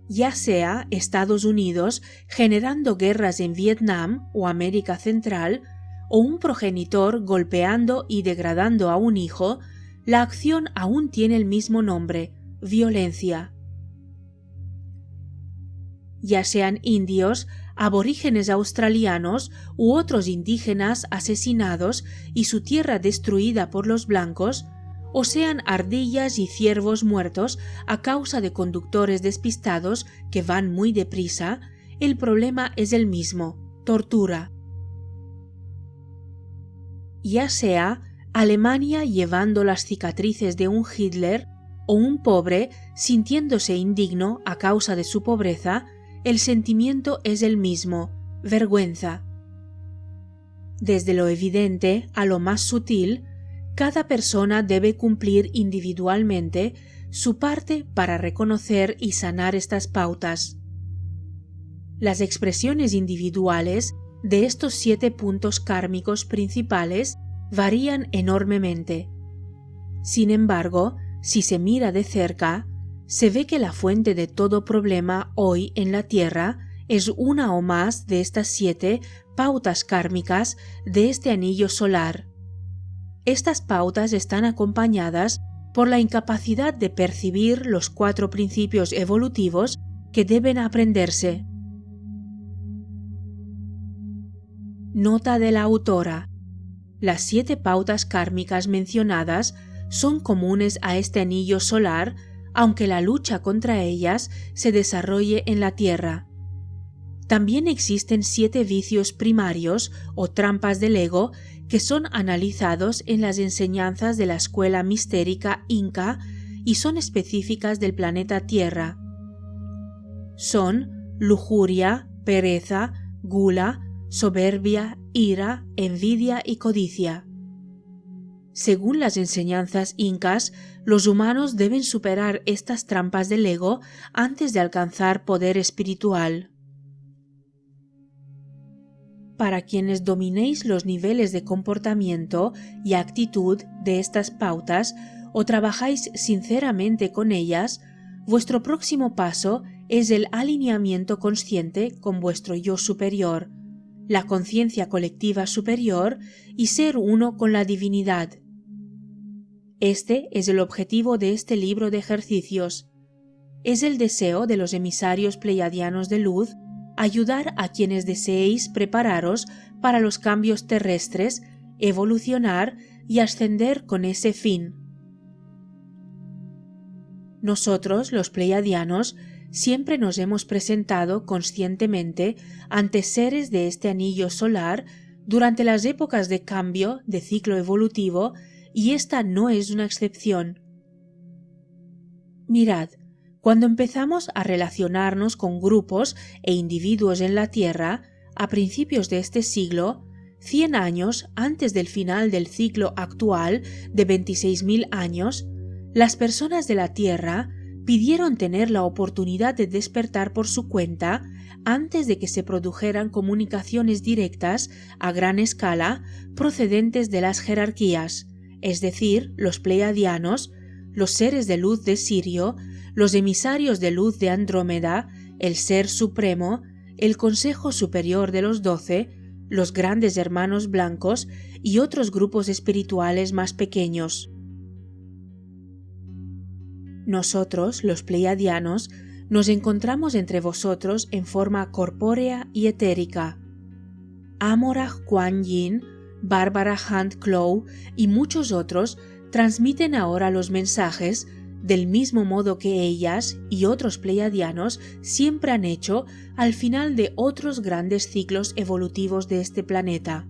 Ya sea Estados Unidos generando guerras en Vietnam o América Central, o un progenitor golpeando y degradando a un hijo, la acción aún tiene el mismo nombre, violencia. Ya sean indios, aborígenes australianos u otros indígenas asesinados y su tierra destruida por los blancos, o sean ardillas y ciervos muertos a causa de conductores despistados que van muy deprisa, el problema es el mismo, tortura. Ya sea Alemania llevando las cicatrices de un Hitler o un pobre sintiéndose indigno a causa de su pobreza, el sentimiento es el mismo, vergüenza. Desde lo evidente a lo más sutil, cada persona debe cumplir individualmente su parte para reconocer y sanar estas pautas. Las expresiones individuales de estos 7 puntos kármicos principales varían enormemente. Sin embargo, si se mira de cerca, se ve que la fuente de todo problema hoy en la Tierra es una o más de estas 7 pautas kármicas de este anillo solar. Estas pautas están acompañadas por la incapacidad de percibir los 4 principios evolutivos que deben aprenderse. Nota de la autora. Las 7 pautas kármicas mencionadas son comunes a este anillo solar, aunque la lucha contra ellas se desarrolle en la Tierra. También existen 7 vicios primarios o trampas del ego que son analizados en las enseñanzas de la escuela mistérica inca y son específicas del planeta Tierra. Son lujuria, pereza, gula, soberbia, ira, envidia y codicia. Según las enseñanzas incas, los humanos deben superar estas trampas del ego antes de alcanzar poder espiritual. Para quienes dominéis los niveles de comportamiento y actitud de estas pautas o trabajáis sinceramente con ellas, vuestro próximo paso es el alineamiento consciente con vuestro yo superior, la conciencia colectiva superior y ser uno con la divinidad. Este es el objetivo de este libro de ejercicios. Es el deseo de los emisarios pleiadianos de luz ayudar a quienes deseéis prepararos para los cambios terrestres, evolucionar y ascender con ese fin. Nosotros, los pleiadianos, siempre nos hemos presentado conscientemente ante seres de este anillo solar durante las épocas de cambio de ciclo evolutivo y esta no es una excepción. Mirad, cuando empezamos a relacionarnos con grupos e individuos en la Tierra, a principios de este siglo, 100 años antes del final del ciclo actual de 26.000 años, las personas de la Tierra pidieron tener la oportunidad de despertar por su cuenta antes de que se produjeran comunicaciones directas a gran escala procedentes de las jerarquías, es decir, los pleiadianos, los seres de luz de Sirio, los emisarios de luz de Andrómeda, el Ser Supremo, el Consejo Superior de los 12, los grandes hermanos blancos y otros grupos espirituales más pequeños. Nosotros, los pleiadianos, nos encontramos entre vosotros en forma corpórea y etérica. Amorah Kuan Yin, Barbara Hunt Clough y muchos otros transmiten ahora los mensajes del mismo modo que ellas y otros pleiadianos siempre han hecho al final de otros grandes ciclos evolutivos de este planeta.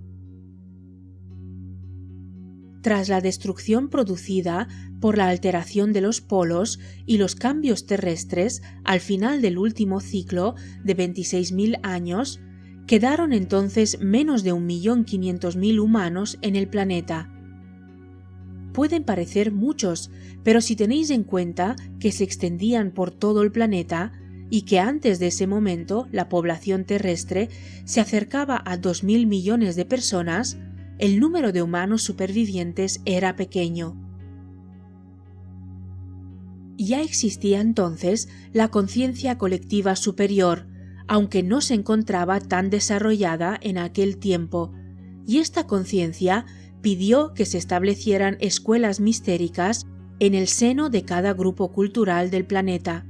Tras la destrucción producida por la alteración de los polos y los cambios terrestres al final del último ciclo de 26.000 años, quedaron entonces menos de 1.500.000 humanos en el planeta. Pueden parecer muchos, pero si tenéis en cuenta que se extendían por todo el planeta y que antes de ese momento la población terrestre se acercaba a 2.000 millones de personas, el número de humanos supervivientes era pequeño. Ya existía entonces la conciencia colectiva superior, aunque no se encontraba tan desarrollada en aquel tiempo, y esta conciencia pidió que se establecieran escuelas mistéricas en el seno de cada grupo cultural del planeta.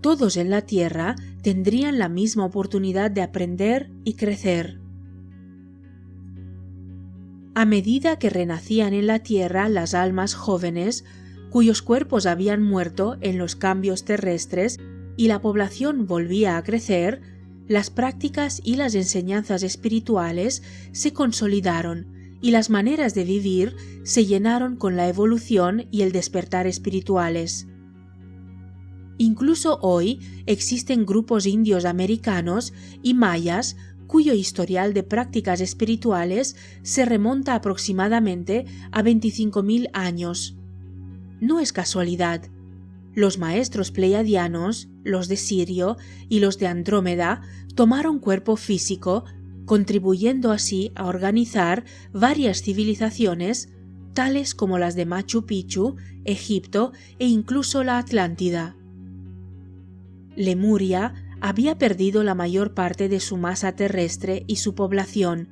Todos en la Tierra tendrían la misma oportunidad de aprender y crecer. A medida que renacían en la Tierra las almas jóvenes, cuyos cuerpos habían muerto en los cambios terrestres y la población volvía a crecer, las prácticas y las enseñanzas espirituales se consolidaron y las maneras de vivir se llenaron con la evolución y el despertar espirituales. Incluso hoy existen grupos indios americanos y mayas cuyo historial de prácticas espirituales se remonta aproximadamente a 25.000 años. No es casualidad. Los maestros pleiadianos, los de Sirio y los de Andrómeda tomaron cuerpo físico, contribuyendo así a organizar varias civilizaciones, tales como las de Machu Picchu, Egipto e incluso la Atlántida. Lemuria había perdido la mayor parte de su masa terrestre y su población,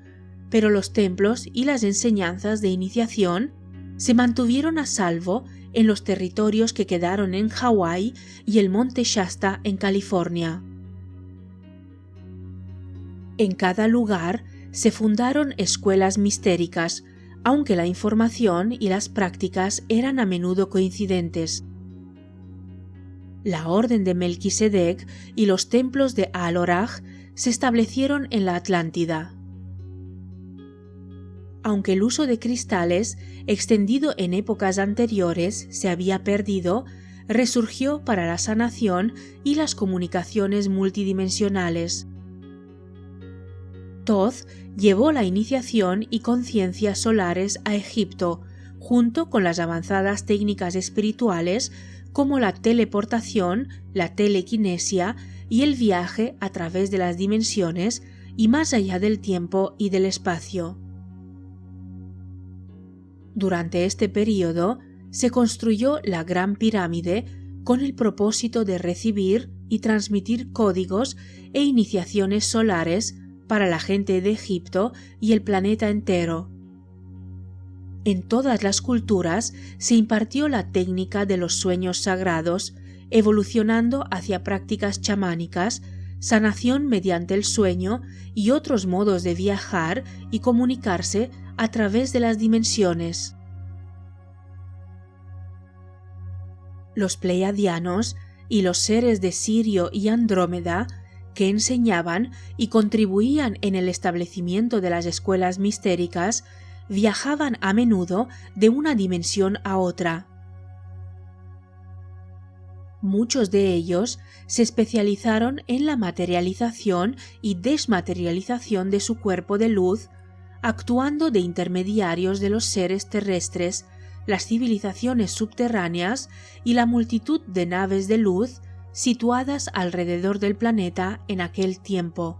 pero los templos y las enseñanzas de iniciación se mantuvieron a salvo en los territorios que quedaron en Hawái y el monte Shasta en California. En cada lugar se fundaron escuelas mistéricas, aunque la información y las prácticas eran a menudo coincidentes. La Orden de Melquisedec y los templos de Al-Oraj se establecieron en la Atlántida. Aunque el uso de cristales, extendido en épocas anteriores, se había perdido, resurgió para la sanación y las comunicaciones multidimensionales. Thoth llevó la iniciación y conciencias solares a Egipto, junto con las avanzadas técnicas espirituales como la teleportación, la telequinesia y el viaje a través de las dimensiones y más allá del tiempo y del espacio. Durante este período se construyó la Gran Pirámide con el propósito de recibir y transmitir códigos e iniciaciones solares para la gente de Egipto y el planeta entero. En todas las culturas se impartió la técnica de los sueños sagrados, evolucionando hacia prácticas chamánicas, sanación mediante el sueño y otros modos de viajar y comunicarse a través de las dimensiones. Los pleiadianos y los seres de Sirio y Andrómeda, que enseñaban y contribuían en el establecimiento de las escuelas mistéricas, viajaban a menudo de una dimensión a otra. Muchos de ellos se especializaron en la materialización y desmaterialización de su cuerpo de luz, actuando de intermediarios de los seres terrestres, las civilizaciones subterráneas y la multitud de naves de luz situadas alrededor del planeta en aquel tiempo.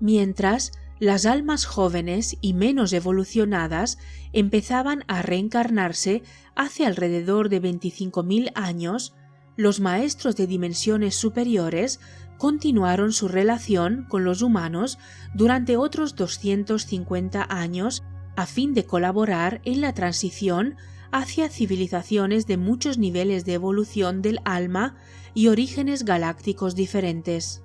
Mientras, las almas jóvenes y menos evolucionadas empezaban a reencarnarse hace alrededor de 25.000 años, los maestros de dimensiones superiores continuaron su relación con los humanos durante otros 250 años a fin de colaborar en la transición hacia civilizaciones de muchos niveles de evolución del alma y orígenes galácticos diferentes.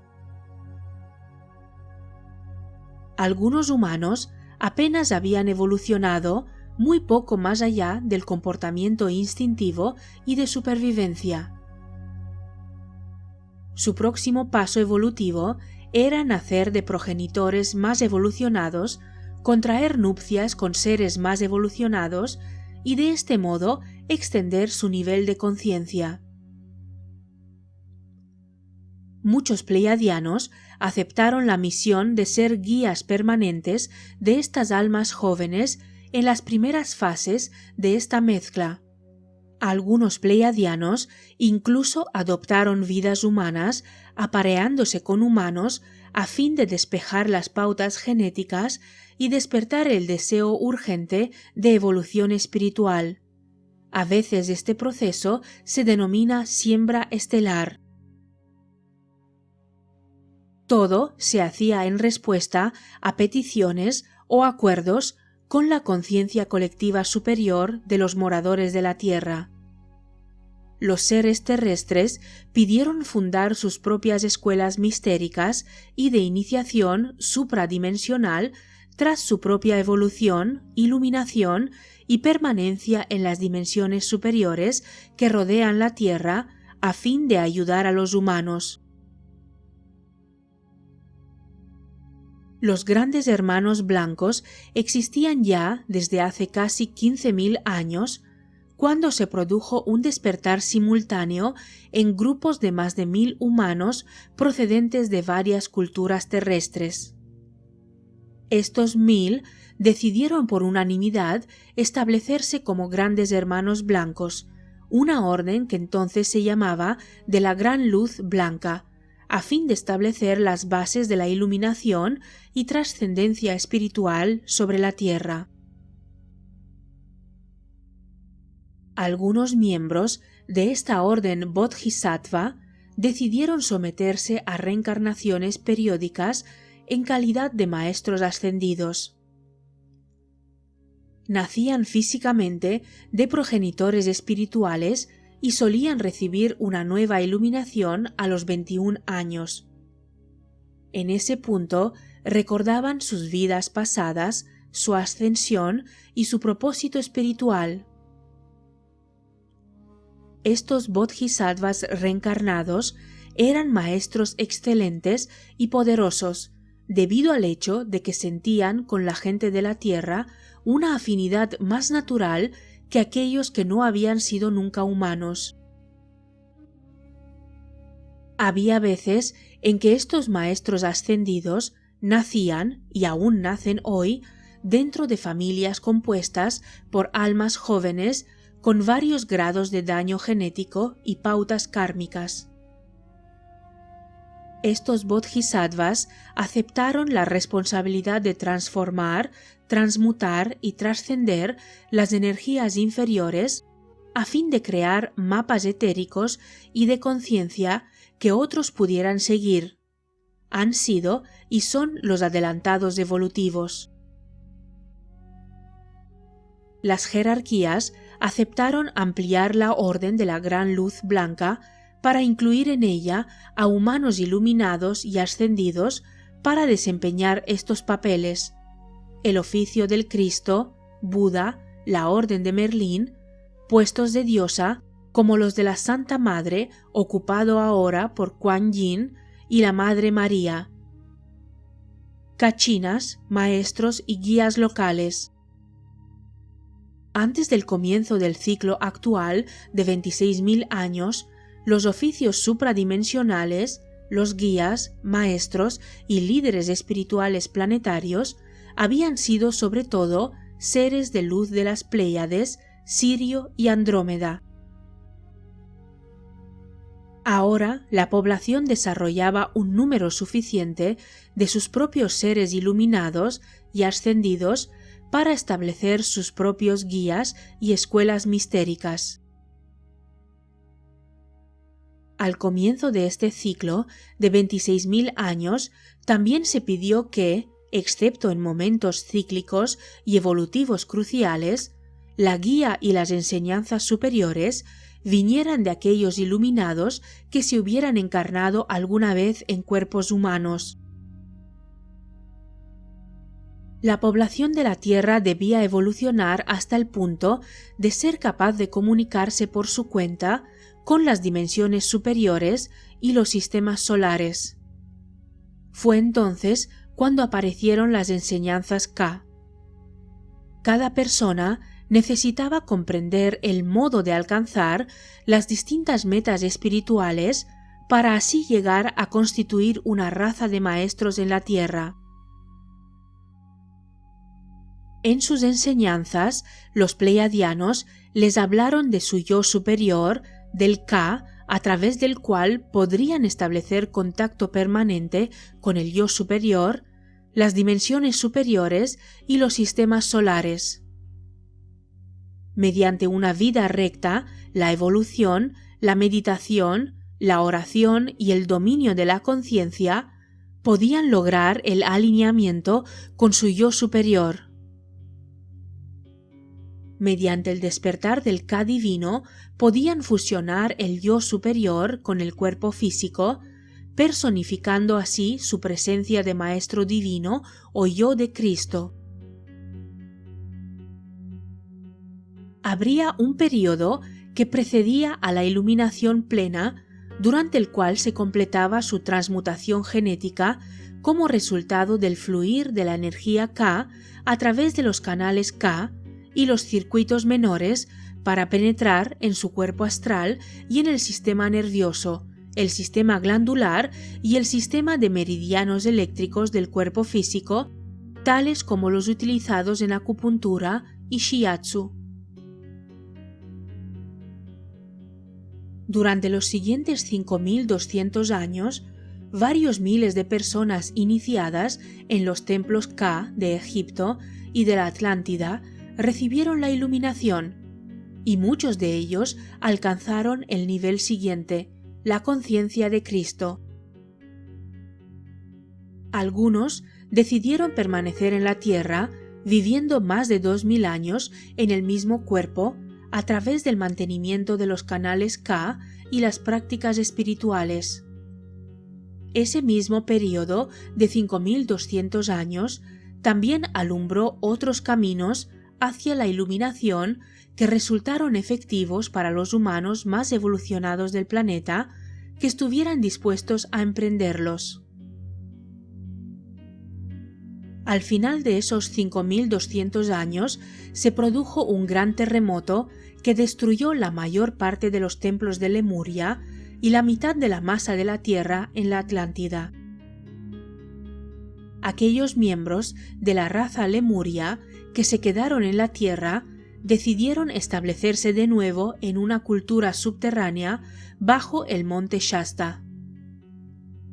Algunos humanos apenas habían evolucionado muy poco más allá del comportamiento instintivo y de supervivencia. Su próximo paso evolutivo era nacer de progenitores más evolucionados, contraer nupcias con seres más evolucionados y de este modo extender su nivel de conciencia. Muchos pleiadianos aceptaron la misión de ser guías permanentes de estas almas jóvenes en las primeras fases de esta mezcla. Algunos pleiadianos incluso adoptaron vidas humanas apareándose con humanos a fin de despejar las pautas genéticas y despertar el deseo urgente de evolución espiritual. A veces este proceso se denomina siembra estelar. Todo se hacía en respuesta a peticiones o acuerdos con la conciencia colectiva superior de los moradores de la Tierra. Los seres terrestres pidieron fundar sus propias escuelas mistéricas y de iniciación supradimensional tras su propia evolución, iluminación y permanencia en las dimensiones superiores que rodean la Tierra a fin de ayudar a los humanos. Los grandes hermanos blancos existían ya desde hace casi 15.000 años, cuando se produjo un despertar simultáneo en grupos de más de 1.000 humanos procedentes de varias culturas terrestres. Estos 1.000 decidieron por unanimidad establecerse como grandes hermanos blancos, una orden que entonces se llamaba de la Gran Luz Blanca, a fin de establecer las bases de la iluminación y trascendencia espiritual sobre la Tierra. Algunos miembros de esta orden Bodhisattva decidieron someterse a reencarnaciones periódicas en calidad de maestros ascendidos. Nacían físicamente de progenitores espirituales y solían recibir una nueva iluminación a los 21 años. En ese punto recordaban sus vidas pasadas, su ascensión y su propósito espiritual. Estos bodhisattvas reencarnados eran maestros excelentes y poderosos, debido al hecho de que sentían con la gente de la tierra una afinidad más natural que aquellos que no habían sido nunca humanos. Había veces en que estos maestros ascendidos nacían, y aún nacen hoy, dentro de familias compuestas por almas jóvenes con varios grados de daño genético y pautas kármicas. Estos bodhisattvas aceptaron la responsabilidad de transformar, transmutar y trascender las energías inferiores a fin de crear mapas etéricos y de conciencia que otros pudieran seguir. Han sido y son los adelantados evolutivos. Las jerarquías aceptaron ampliar la orden de la Gran Luz Blanca para incluir en ella a humanos iluminados y ascendidos para desempeñar estos papeles: el oficio del Cristo, Buda, la Orden de Merlín, puestos de diosa como los de la Santa Madre, ocupado ahora por Kuan Yin y la Madre María, cachinas, maestros y guías locales. Antes del comienzo del ciclo actual de 26.000 años, los oficios supradimensionales, los guías, maestros y líderes espirituales planetarios habían sido sobre todo seres de luz de las Pléyades, Sirio y Andrómeda. Ahora la población desarrollaba un número suficiente de sus propios seres iluminados y ascendidos para establecer sus propios guías y escuelas mistéricas. Al comienzo de este ciclo de 26.000 años, también se pidió que, excepto en momentos cíclicos y evolutivos cruciales, la guía y las enseñanzas superiores vinieran de aquellos iluminados que se hubieran encarnado alguna vez en cuerpos humanos. La población de la Tierra debía evolucionar hasta el punto de ser capaz de comunicarse por su cuenta con las dimensiones superiores y los sistemas solares. Fue entonces cuando aparecieron las enseñanzas Ka. Cada persona necesitaba comprender el modo de alcanzar las distintas metas espirituales para así llegar a constituir una raza de maestros en la Tierra. En sus enseñanzas, los pleiadianos les hablaron de su yo superior, del Ka, a través del cual podrían establecer contacto permanente con el yo superior, las dimensiones superiores y los sistemas solares. Mediante una vida recta, la evolución, la meditación, la oración y el dominio de la conciencia podían lograr el alineamiento con su yo superior. Mediante el despertar del Ka divino, podían fusionar el yo superior con el cuerpo físico, personificando así su presencia de Maestro Divino o yo de Cristo. Habría un período que precedía a la iluminación plena, durante el cual se completaba su transmutación genética como resultado del fluir de la energía Ka a través de los canales Ka y los circuitos menores para penetrar en su cuerpo astral y en el sistema nervioso, el sistema glandular y el sistema de meridianos eléctricos del cuerpo físico, tales como los utilizados en acupuntura y shiatsu. Durante los siguientes 5.200 años, varios miles de personas iniciadas en los templos Ka de Egipto y de la Atlántida recibieron la iluminación, y muchos de ellos alcanzaron el nivel siguiente, la conciencia de Cristo. Algunos decidieron permanecer en la Tierra, viviendo más de 2.000 años en el mismo cuerpo, a través del mantenimiento de los canales Ka y las prácticas espirituales. Ese mismo período de 5.200 años también alumbró otros caminos hacia la iluminación que resultaron efectivos para los humanos más evolucionados del planeta que estuvieran dispuestos a emprenderlos. Al final de esos 5.200 años se produjo un gran terremoto que destruyó la mayor parte de los templos de Lemuria y la mitad de la masa de la Tierra en la Atlántida. Aquellos miembros de la raza Lemuria que se quedaron en la Tierra decidieron establecerse de nuevo en una cultura subterránea bajo el monte Shasta.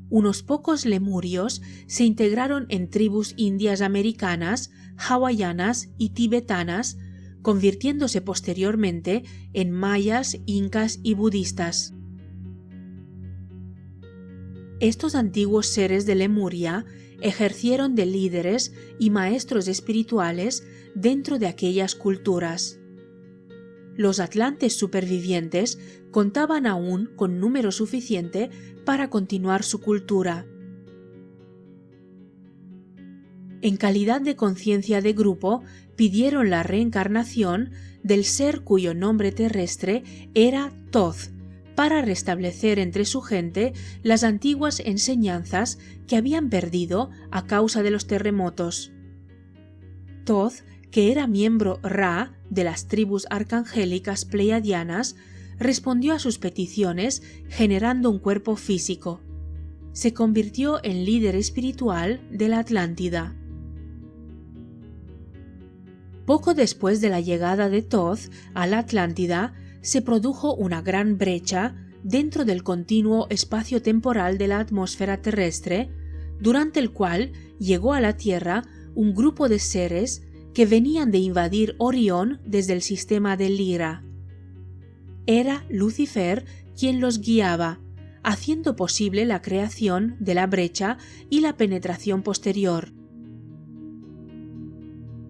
Unos pocos lemurios se integraron en tribus indias americanas, hawaianas y tibetanas, convirtiéndose posteriormente en mayas, incas y budistas. Estos antiguos seres de Lemuria ejercieron de líderes y maestros espirituales dentro de aquellas culturas. Los atlantes supervivientes contaban aún con número suficiente para continuar su cultura. En calidad de conciencia de grupo, pidieron la reencarnación del ser cuyo nombre terrestre era Thoth, para restablecer entre su gente las antiguas enseñanzas que habían perdido a causa de los terremotos. Thoth, que era miembro Ra de las tribus arcangélicas pleiadianas, respondió a sus peticiones generando un cuerpo físico. Se convirtió en líder espiritual de la Atlántida. Poco después de la llegada de Thoth a la Atlántida, se produjo una gran brecha dentro del continuo espacio-temporal de la atmósfera terrestre, durante el cual llegó a la Tierra un grupo de seres que venían de invadir Orión desde el sistema de Lira. Era Lucifer quien los guiaba, haciendo posible la creación de la brecha y la penetración posterior.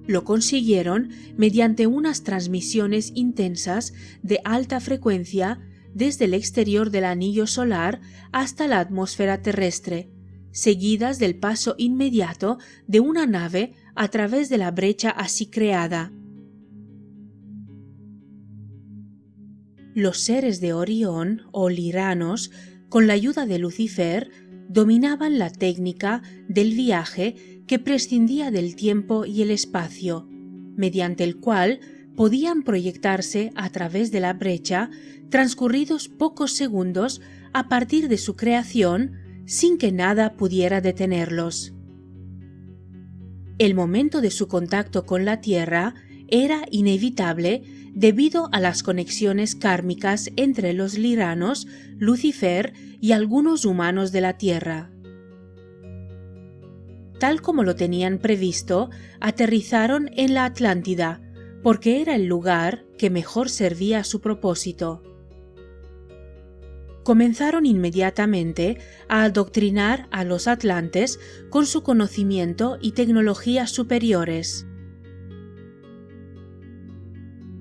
Lo consiguieron mediante unas transmisiones intensas de alta frecuencia desde el exterior del anillo solar hasta la atmósfera terrestre, seguidas del paso inmediato de una nave a través de la brecha así creada. Los seres de Orión, o liranos, con la ayuda de Lucifer, dominaban la técnica del viaje que prescindía del tiempo y el espacio, mediante el cual podían proyectarse a través de la brecha transcurridos pocos segundos a partir de su creación sin que nada pudiera detenerlos. El momento de su contacto con la Tierra era inevitable debido a las conexiones kármicas entre los liranos, Lucifer y algunos humanos de la Tierra. Tal como lo tenían previsto, aterrizaron en la Atlántida, porque era el lugar que mejor servía a su propósito. Comenzaron inmediatamente a adoctrinar a los atlantes con su conocimiento y tecnología superiores.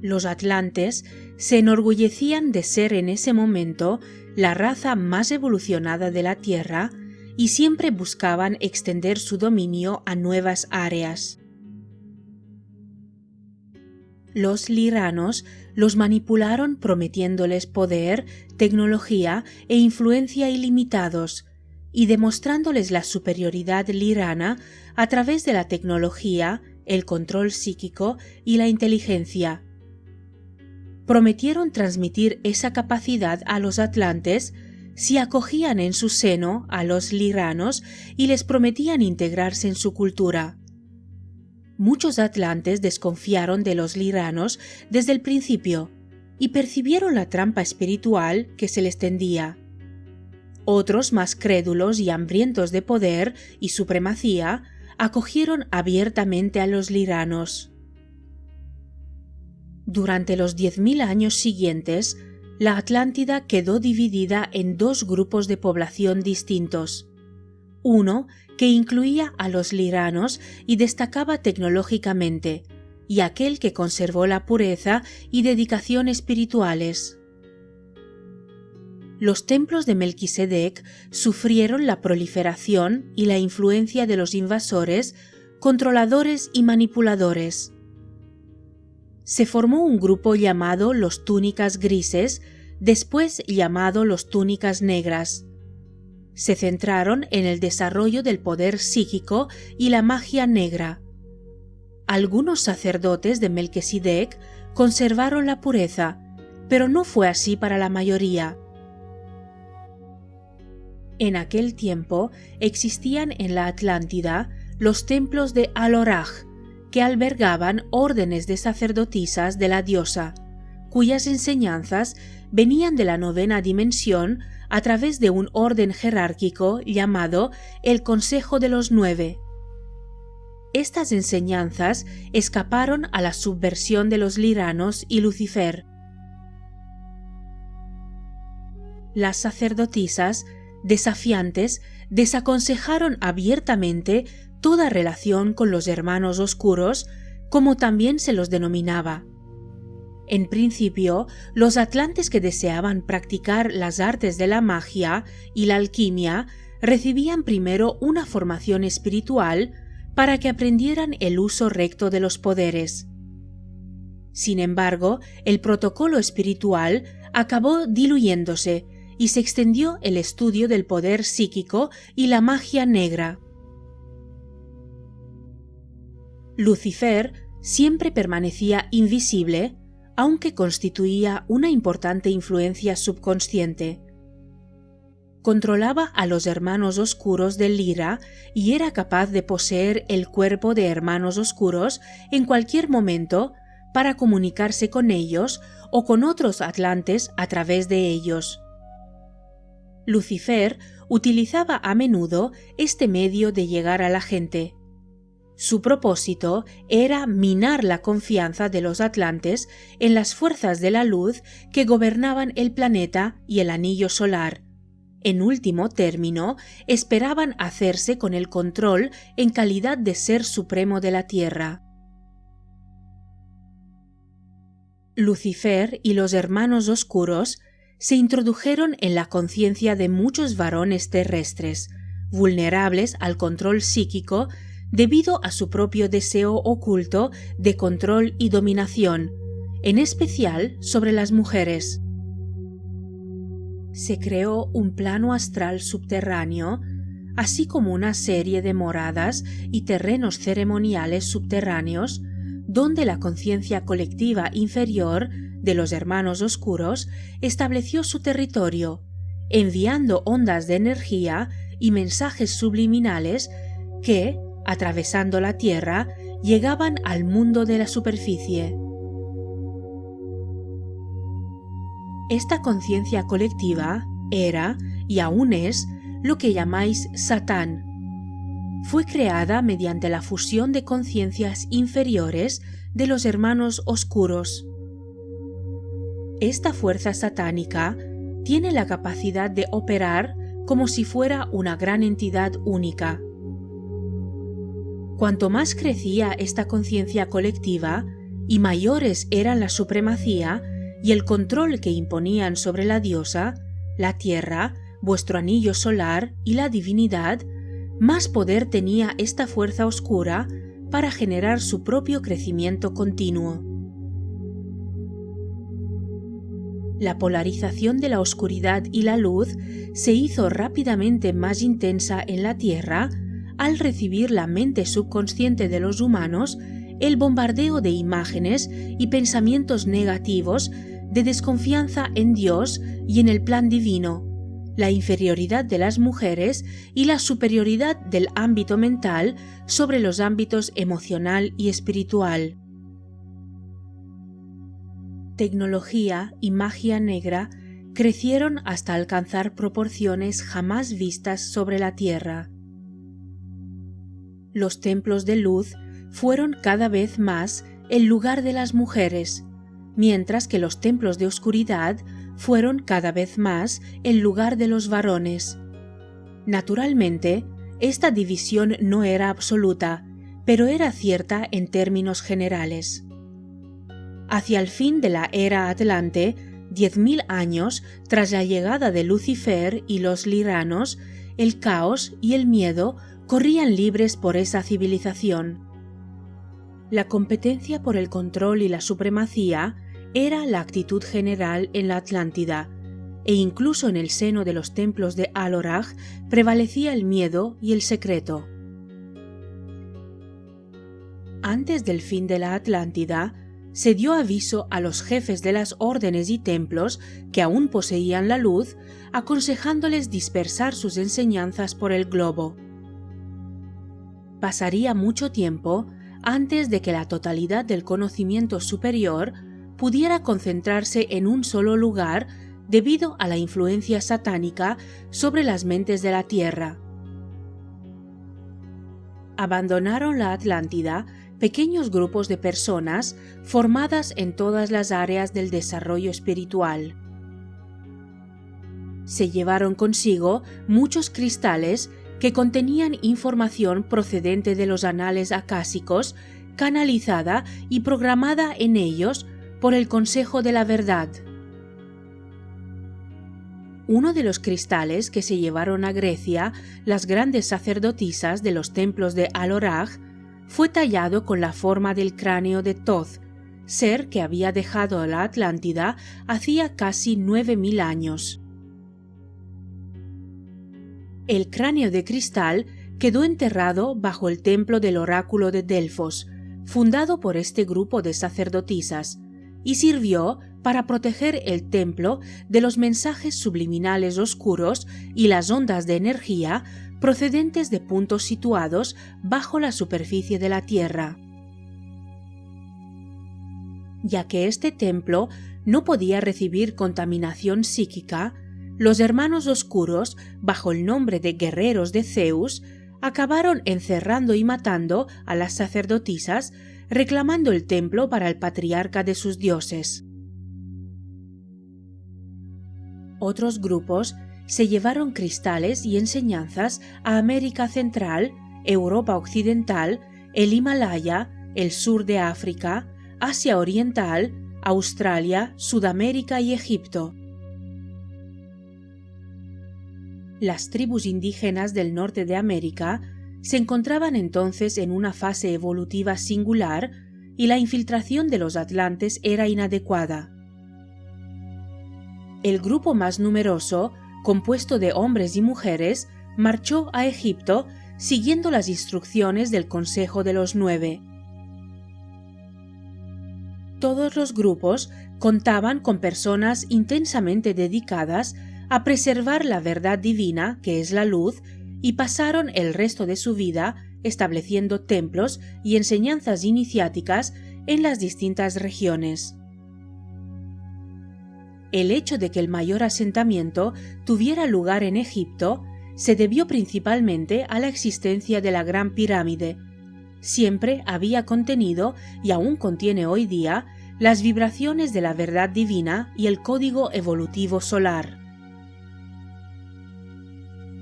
Los atlantes se enorgullecían de ser en ese momento la raza más evolucionada de la Tierra y siempre buscaban extender su dominio a nuevas áreas. Los liranos los manipularon prometiéndoles poder, tecnología e influencia ilimitados y demostrándoles la superioridad lirana a través de la tecnología, el control psíquico y la inteligencia. Prometieron transmitir esa capacidad a los atlantes si acogían en su seno a los liranos y les prometían integrarse en su cultura. Muchos atlantes desconfiaron de los liranos desde el principio y percibieron la trampa espiritual que se les tendía. Otros, más crédulos y hambrientos de poder y supremacía, acogieron abiertamente a los liranos. Durante los 10.000 años siguientes, la Atlántida quedó dividida en dos grupos de población distintos. Uno que incluía a los liranos y destacaba tecnológicamente, y aquel que conservó la pureza y dedicación espirituales. Los templos de Melquisedec sufrieron la proliferación y la influencia de los invasores, controladores y manipuladores. Se formó un grupo llamado los túnicas grises, después llamado los túnicas negras. Se centraron en el desarrollo del poder psíquico y la magia negra. Algunos sacerdotes de Melquisedec conservaron la pureza, pero no fue así para la mayoría. En aquel tiempo existían en la Atlántida los templos de Al-Oraj, que albergaban órdenes de sacerdotisas de la diosa, cuyas enseñanzas venían de la 9ª dimensión a través de un orden jerárquico llamado el Consejo de los 9. Estas enseñanzas escaparon a la subversión de los liranos y Lucifer. Las sacerdotisas, desafiantes, desaconsejaron abiertamente toda relación con los hermanos oscuros, como también se los denominaba. En principio, los atlantes que deseaban practicar las artes de la magia y la alquimia recibían primero una formación espiritual para que aprendieran el uso recto de los poderes. Sin embargo, el protocolo espiritual acabó diluyéndose y se extendió el estudio del poder psíquico y la magia negra. Lucifer siempre permanecía invisible, aunque constituía una importante influencia subconsciente. controlaba a los hermanos oscuros de Lyra y era capaz de poseer el cuerpo de hermanos oscuros en cualquier momento para comunicarse con ellos o con otros atlantes a través de ellos. Lucifer utilizaba a menudo este medio de llegar a la gente. Su propósito era minar la confianza de los atlantes en las fuerzas de la luz que gobernaban el planeta y el anillo solar. En último término, esperaban hacerse con el control en calidad de ser supremo de la Tierra. Lucifer y los hermanos oscuros se introdujeron en la conciencia de muchos varones terrestres, vulnerables al control psíquico debido a su propio deseo oculto de control y dominación, en especial sobre las mujeres. Se creó un plano astral subterráneo, así como una serie de moradas y terrenos ceremoniales subterráneos, donde la conciencia colectiva inferior de los hermanos oscuros estableció su territorio, enviando ondas de energía y mensajes subliminales que, atravesando la Tierra, llegaban al mundo de la superficie. Esta conciencia colectiva era, y aún es, lo que llamáis Satán. Fue creada mediante la fusión de conciencias inferiores de los hermanos oscuros. Esta fuerza satánica tiene la capacidad de operar como si fuera una gran entidad única. Cuanto más crecía esta conciencia colectiva y mayores eran la supremacía y el control que imponían sobre la diosa, la tierra, vuestro anillo solar y la divinidad, más poder tenía esta fuerza oscura para generar su propio crecimiento continuo. La polarización de la oscuridad y la luz se hizo rápidamente más intensa en la Tierra al recibir la mente subconsciente de los humanos el bombardeo de imágenes y pensamientos negativos de desconfianza en Dios y en el plan divino, la inferioridad de las mujeres y la superioridad del ámbito mental sobre los ámbitos emocional y espiritual. Tecnología y magia negra crecieron hasta alcanzar proporciones jamás vistas sobre la Tierra. Los templos de luz fueron cada vez más el lugar de las mujeres, mientras que los templos de oscuridad fueron cada vez más el lugar de los varones. Naturalmente, esta división no era absoluta, pero era cierta en términos generales. Hacia el fin de la era Atlante, 10.000 años tras la llegada de Lucifer y los Lyranos, el caos y el miedo corrían libres por esa civilización. La competencia por el control y la supremacía era la actitud general en la Atlántida, e incluso en el seno de los templos de Aloraj prevalecía el miedo y el secreto. Antes del fin de la Atlántida, se dio aviso a los jefes de las órdenes y templos que aún poseían la luz, aconsejándoles dispersar sus enseñanzas por el globo. Pasaría mucho tiempo antes de que la totalidad del conocimiento superior pudiera concentrarse en un solo lugar debido a la influencia satánica sobre las mentes de la Tierra. Abandonaron la Atlántida pequeños grupos de personas formadas en todas las áreas del desarrollo espiritual. Se llevaron consigo muchos cristales que contenían información procedente de los anales acásicos, canalizada y programada en ellos por el Consejo de la Verdad. Uno de los cristales que se llevaron a Grecia las grandes sacerdotisas de los templos de Aloraj fue tallado con la forma del cráneo de Thoth, ser que había dejado la Atlántida hacía casi 9.000 años. El cráneo de cristal quedó enterrado bajo el templo del oráculo de Delfos, fundado por este grupo de sacerdotisas, y sirvió para proteger el templo de los mensajes subliminales oscuros y las ondas de energía procedentes de puntos situados bajo la superficie de la Tierra. Ya que este templo no podía recibir contaminación psíquica, los hermanos oscuros, bajo el nombre de guerreros de Zeus, acabaron encerrando y matando a las sacerdotisas, reclamando el templo para el patriarca de sus dioses. Otros grupos se llevaron cristales y enseñanzas a América Central, Europa Occidental, el Himalaya, el sur de África, Asia Oriental, Australia, Sudamérica y Egipto. Las tribus indígenas del norte de América se encontraban entonces en una fase evolutiva singular y la infiltración de los atlantes era inadecuada. El grupo más numeroso, compuesto de hombres y mujeres, marchó a Egipto siguiendo las instrucciones del Consejo de los Nueve. Todos los grupos contaban con personas intensamente dedicadas a preservar la verdad divina, que es la luz, y pasaron el resto de su vida estableciendo templos y enseñanzas iniciáticas en las distintas regiones. El hecho de que el mayor asentamiento tuviera lugar en Egipto se debió principalmente a la existencia de la Gran Pirámide. Siempre había contenido, y aún contiene hoy día, las vibraciones de la verdad divina y el código evolutivo solar.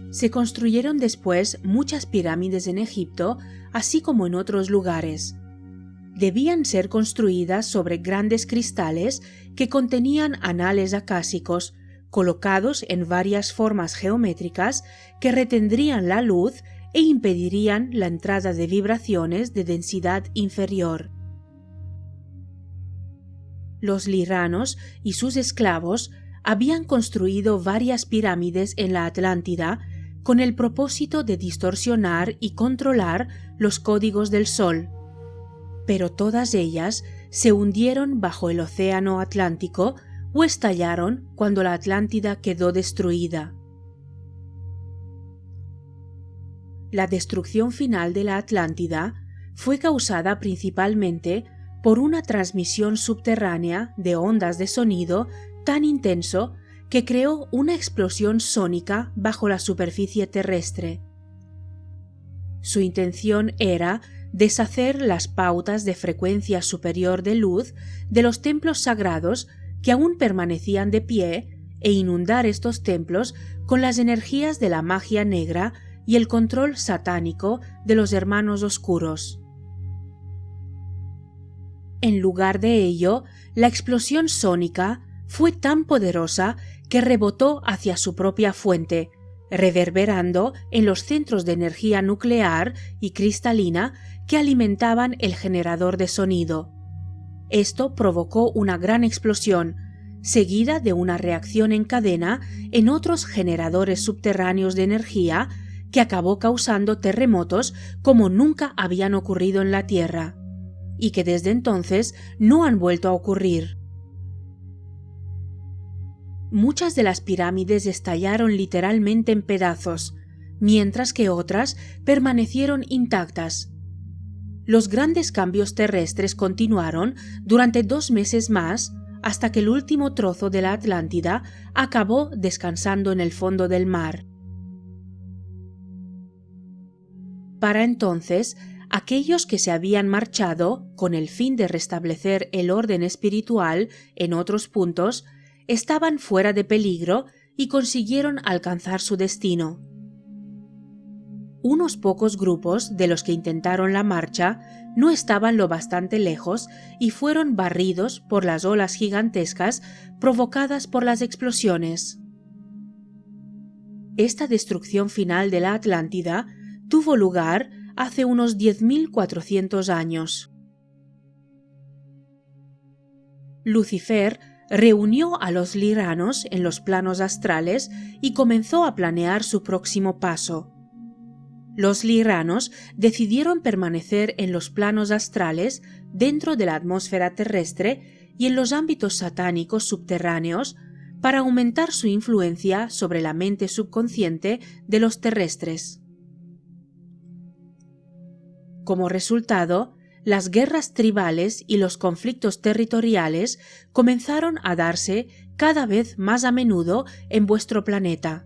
Se construyeron después muchas pirámides en Egipto, así como en otros lugares. Debían ser construidas sobre grandes cristales que contenían anales acásicos, colocados en varias formas geométricas que retendrían la luz e impedirían la entrada de vibraciones de densidad inferior. Los liranos y sus esclavos habían construido varias pirámides en la Atlántida con el propósito de distorsionar y controlar los códigos del Sol. Pero todas ellas se hundieron bajo el océano Atlántico o estallaron cuando la Atlántida quedó destruida. La destrucción final de la Atlántida fue causada principalmente por una transmisión subterránea de ondas de sonido tan intenso que creó una explosión sónica bajo la superficie terrestre. Su intención era deshacer las pautas de frecuencia superior de luz de los templos sagrados que aún permanecían de pie e inundar estos templos con las energías de la magia negra y el control satánico de los hermanos oscuros. En lugar de ello, la explosión sónica fue tan poderosa que rebotó hacia su propia fuente, reverberando en los centros de energía nuclear y cristalina que alimentaban el generador de sonido. Esto provocó una gran explosión, seguida de una reacción en cadena en otros generadores subterráneos de energía que acabó causando terremotos como nunca habían ocurrido en la Tierra, y que desde entonces no han vuelto a ocurrir. Muchas de las pirámides estallaron literalmente en pedazos, mientras que otras permanecieron intactas. Los grandes cambios terrestres continuaron durante 2 meses más hasta que el último trozo de la Atlántida acabó descansando en el fondo del mar. Para entonces, aquellos que se habían marchado con el fin de restablecer el orden espiritual en otros puntos estaban fuera de peligro y consiguieron alcanzar su destino. Unos pocos grupos de los que intentaron la marcha no estaban lo bastante lejos y fueron barridos por las olas gigantescas provocadas por las explosiones. Esta destrucción final de la Atlántida tuvo lugar hace unos 10.400 años. Lucifer reunió a los liranos en los planos astrales y comenzó a planear su próximo paso. Los liranos decidieron permanecer en los planos astrales dentro de la atmósfera terrestre y en los ámbitos satánicos subterráneos para aumentar su influencia sobre la mente subconsciente de los terrestres. Como resultado, las guerras tribales y los conflictos territoriales comenzaron a darse cada vez más a menudo en vuestro planeta.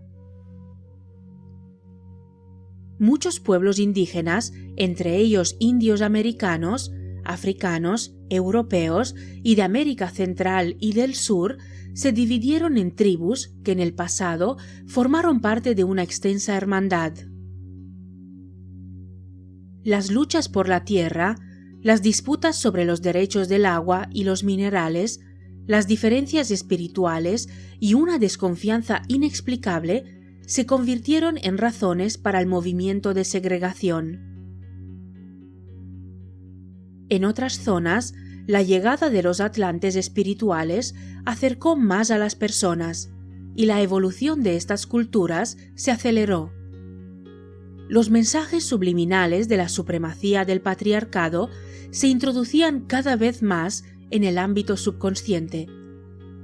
Muchos pueblos indígenas, entre ellos indios americanos, africanos, europeos y de América Central y del Sur, se dividieron en tribus que en el pasado formaron parte de una extensa hermandad. Las luchas por la tierra, las disputas sobre los derechos del agua y los minerales, las diferencias espirituales y una desconfianza inexplicable se convirtieron en razones para el movimiento de segregación. En otras zonas, la llegada de los atlantes espirituales acercó más a las personas y la evolución de estas culturas se aceleró. Los mensajes subliminales de la supremacía del patriarcado se introducían cada vez más en el ámbito subconsciente,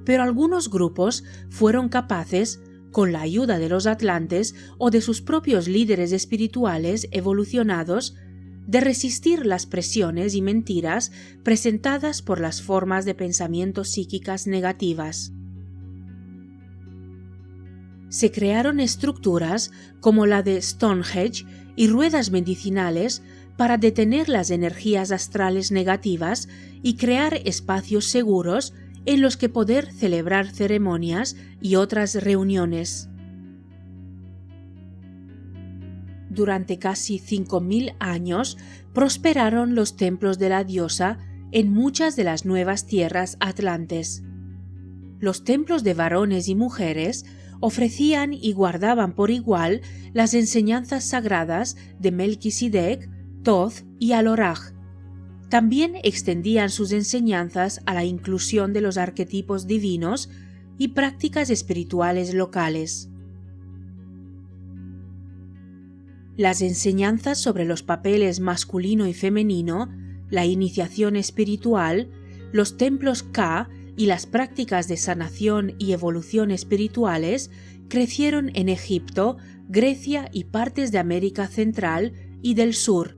pero algunos grupos fueron capaces, con la ayuda de los atlantes o de sus propios líderes espirituales evolucionados, de resistir las presiones y mentiras presentadas por las formas de pensamiento psíquicas negativas. Se crearon estructuras como la de Stonehenge y ruedas medicinales para detener las energías astrales negativas y crear espacios seguros en los que poder celebrar ceremonias y otras reuniones. Durante casi 5.000 años prosperaron los templos de la diosa en muchas de las nuevas tierras atlantes. Los templos de varones y mujeres ofrecían y guardaban por igual las enseñanzas sagradas de Melquisedec, Thoth y Aloraj. También extendían sus enseñanzas a la inclusión de los arquetipos divinos y prácticas espirituales locales. Las enseñanzas sobre los papeles masculino y femenino, la iniciación espiritual, los templos Ka y las prácticas de sanación y evolución espirituales crecieron en Egipto, Grecia y partes de América Central y del Sur.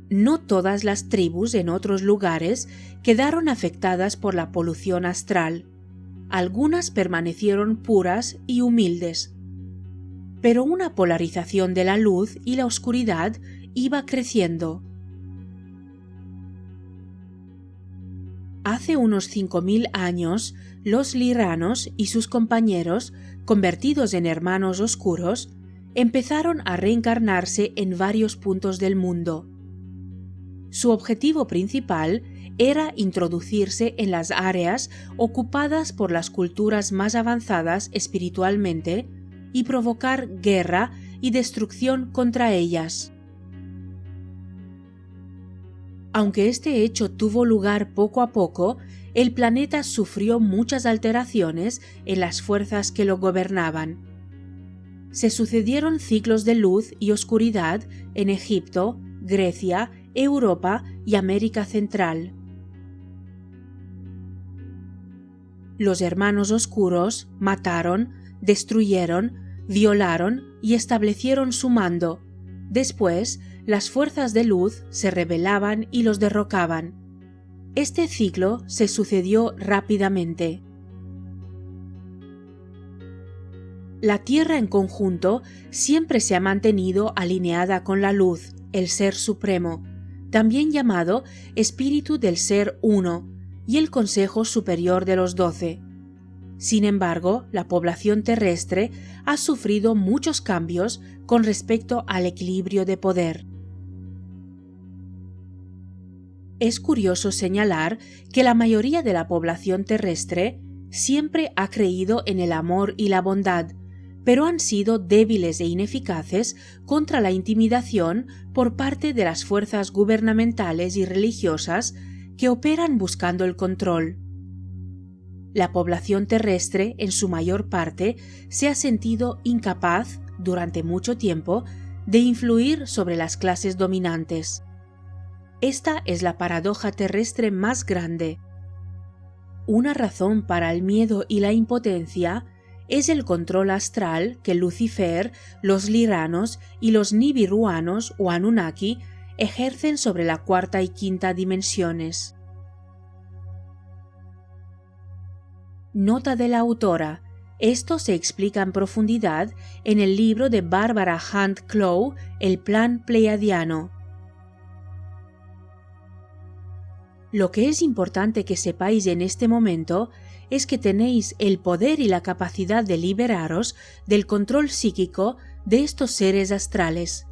No todas las tribus en otros lugares quedaron afectadas por la polución astral. Algunas permanecieron puras y humildes. Pero una polarización de la luz y la oscuridad iba creciendo. Hace unos 5.000 años, los liranos y sus compañeros, convertidos en hermanos oscuros, empezaron a reencarnarse en varios puntos del mundo. Su objetivo principal era introducirse en las áreas ocupadas por las culturas más avanzadas espiritualmente y provocar guerra y destrucción contra ellas. Aunque este hecho tuvo lugar poco a poco, el planeta sufrió muchas alteraciones en las fuerzas que lo gobernaban. Se sucedieron ciclos de luz y oscuridad en Egipto, Grecia, Europa y América Central. Los hermanos oscuros mataron, destruyeron, violaron y establecieron su mando. Después, las fuerzas de luz se rebelaban y los derrocaban. Este ciclo se sucedió rápidamente. La Tierra en conjunto siempre se ha mantenido alineada con la luz, el Ser Supremo, también llamado Espíritu del Ser Uno, y el Consejo Superior de los 12. Sin embargo, la población terrestre ha sufrido muchos cambios con respecto al equilibrio de poder. Es curioso señalar que la mayoría de la población terrestre siempre ha creído en el amor y la bondad, pero han sido débiles e ineficaces contra la intimidación por parte de las fuerzas gubernamentales y religiosas que operan buscando el control. La población terrestre, en su mayor parte, se ha sentido incapaz, durante mucho tiempo, de influir sobre las clases dominantes. Esta es la paradoja terrestre más grande. Una razón para el miedo y la impotencia es el control astral que Lucifer, los liranos y los nibiruanos o Anunnaki ejercen sobre la cuarta y quinta dimensiones. Nota de la autora. Esto se explica en profundidad en el libro de Barbara Hunt Clough, El Plan Pleiadiano. Lo que es importante que sepáis en este momento es que tenéis el poder y la capacidad de liberaros del control psíquico de estos seres astrales.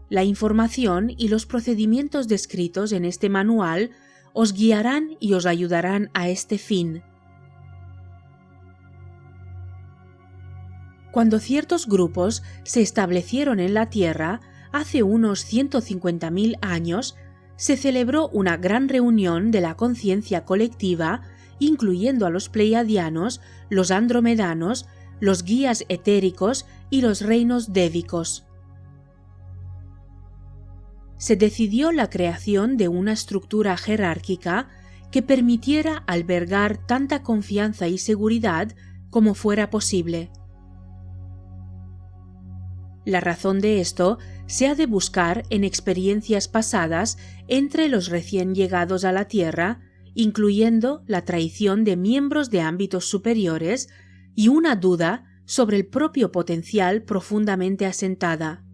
La información y los procedimientos descritos en este manual os guiarán y os ayudarán a este fin. Cuando ciertos grupos se establecieron en la Tierra, hace unos 150.000 años, se celebró una gran reunión de la conciencia colectiva, incluyendo a los pleiadianos, los andromedanos, los guías etéricos y los reinos dévicos. Se decidió la creación de una estructura jerárquica que permitiera albergar tanta confianza y seguridad como fuera posible. La razón de esto se ha de buscar en experiencias pasadas entre los recién llegados a la Tierra, incluyendo la traición de miembros de ámbitos superiores y una duda sobre el propio potencial profundamente asentada.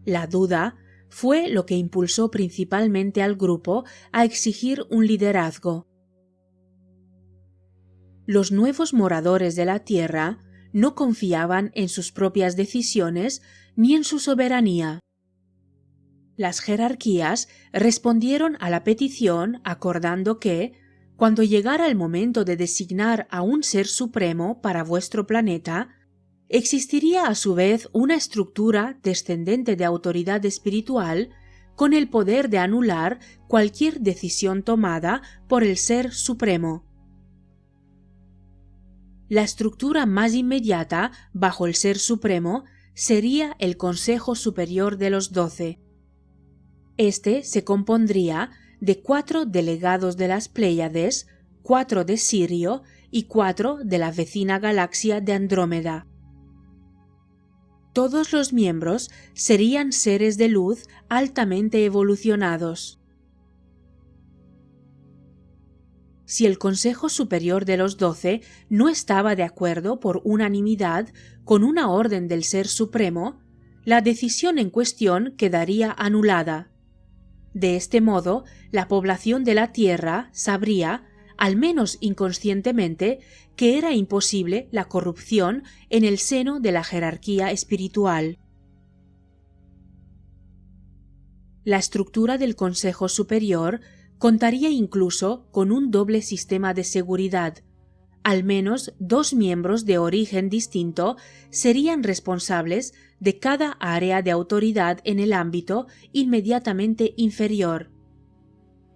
La duda fue lo que impulsó principalmente al grupo a exigir un liderazgo. Los nuevos moradores de la Tierra no confiaban en sus propias decisiones ni en su soberanía. Las jerarquías respondieron a la petición acordando que, cuando llegara el momento de designar a un ser supremo para vuestro planeta, existiría a su vez una estructura descendente de autoridad espiritual con el poder de anular cualquier decisión tomada por el Ser Supremo. La estructura más inmediata bajo el Ser Supremo sería el Consejo Superior de los 12. Este se compondría de 4 delegados de las Pléyades, 4 de Sirio y 4 de la vecina galaxia de Andrómeda. Todos los miembros serían seres de luz altamente evolucionados. Si el Consejo Superior de los 12 no estaba de acuerdo por unanimidad con una orden del Ser Supremo, la decisión en cuestión quedaría anulada. De este modo, la población de la Tierra sabría, al menos inconscientemente, que era imposible la corrupción en el seno de la jerarquía espiritual. La estructura del Consejo Superior contaría incluso con un doble sistema de seguridad. Al menos 2 miembros de origen distinto serían responsables de cada área de autoridad en el ámbito inmediatamente inferior.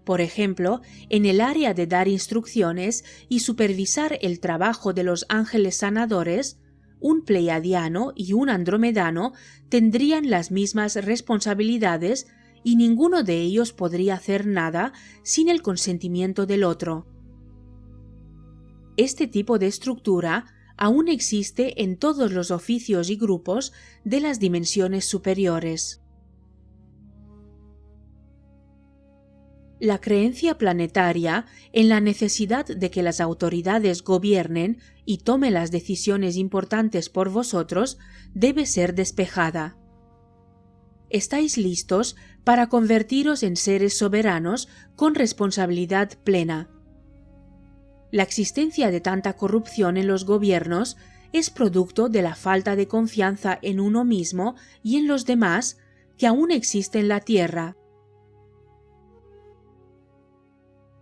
Por ejemplo, en el área de dar instrucciones y supervisar el trabajo de los ángeles sanadores, un pleiadiano y un andromedano tendrían las mismas responsabilidades y ninguno de ellos podría hacer nada sin el consentimiento del otro. Este tipo de estructura aún existe en todos los oficios y grupos de las dimensiones superiores. La creencia planetaria en la necesidad de que las autoridades gobiernen y tomen las decisiones importantes por vosotros debe ser despejada. Estáis listos para convertiros en seres soberanos con responsabilidad plena. La existencia de tanta corrupción en los gobiernos es producto de la falta de confianza en uno mismo y en los demás que aún existe en la Tierra.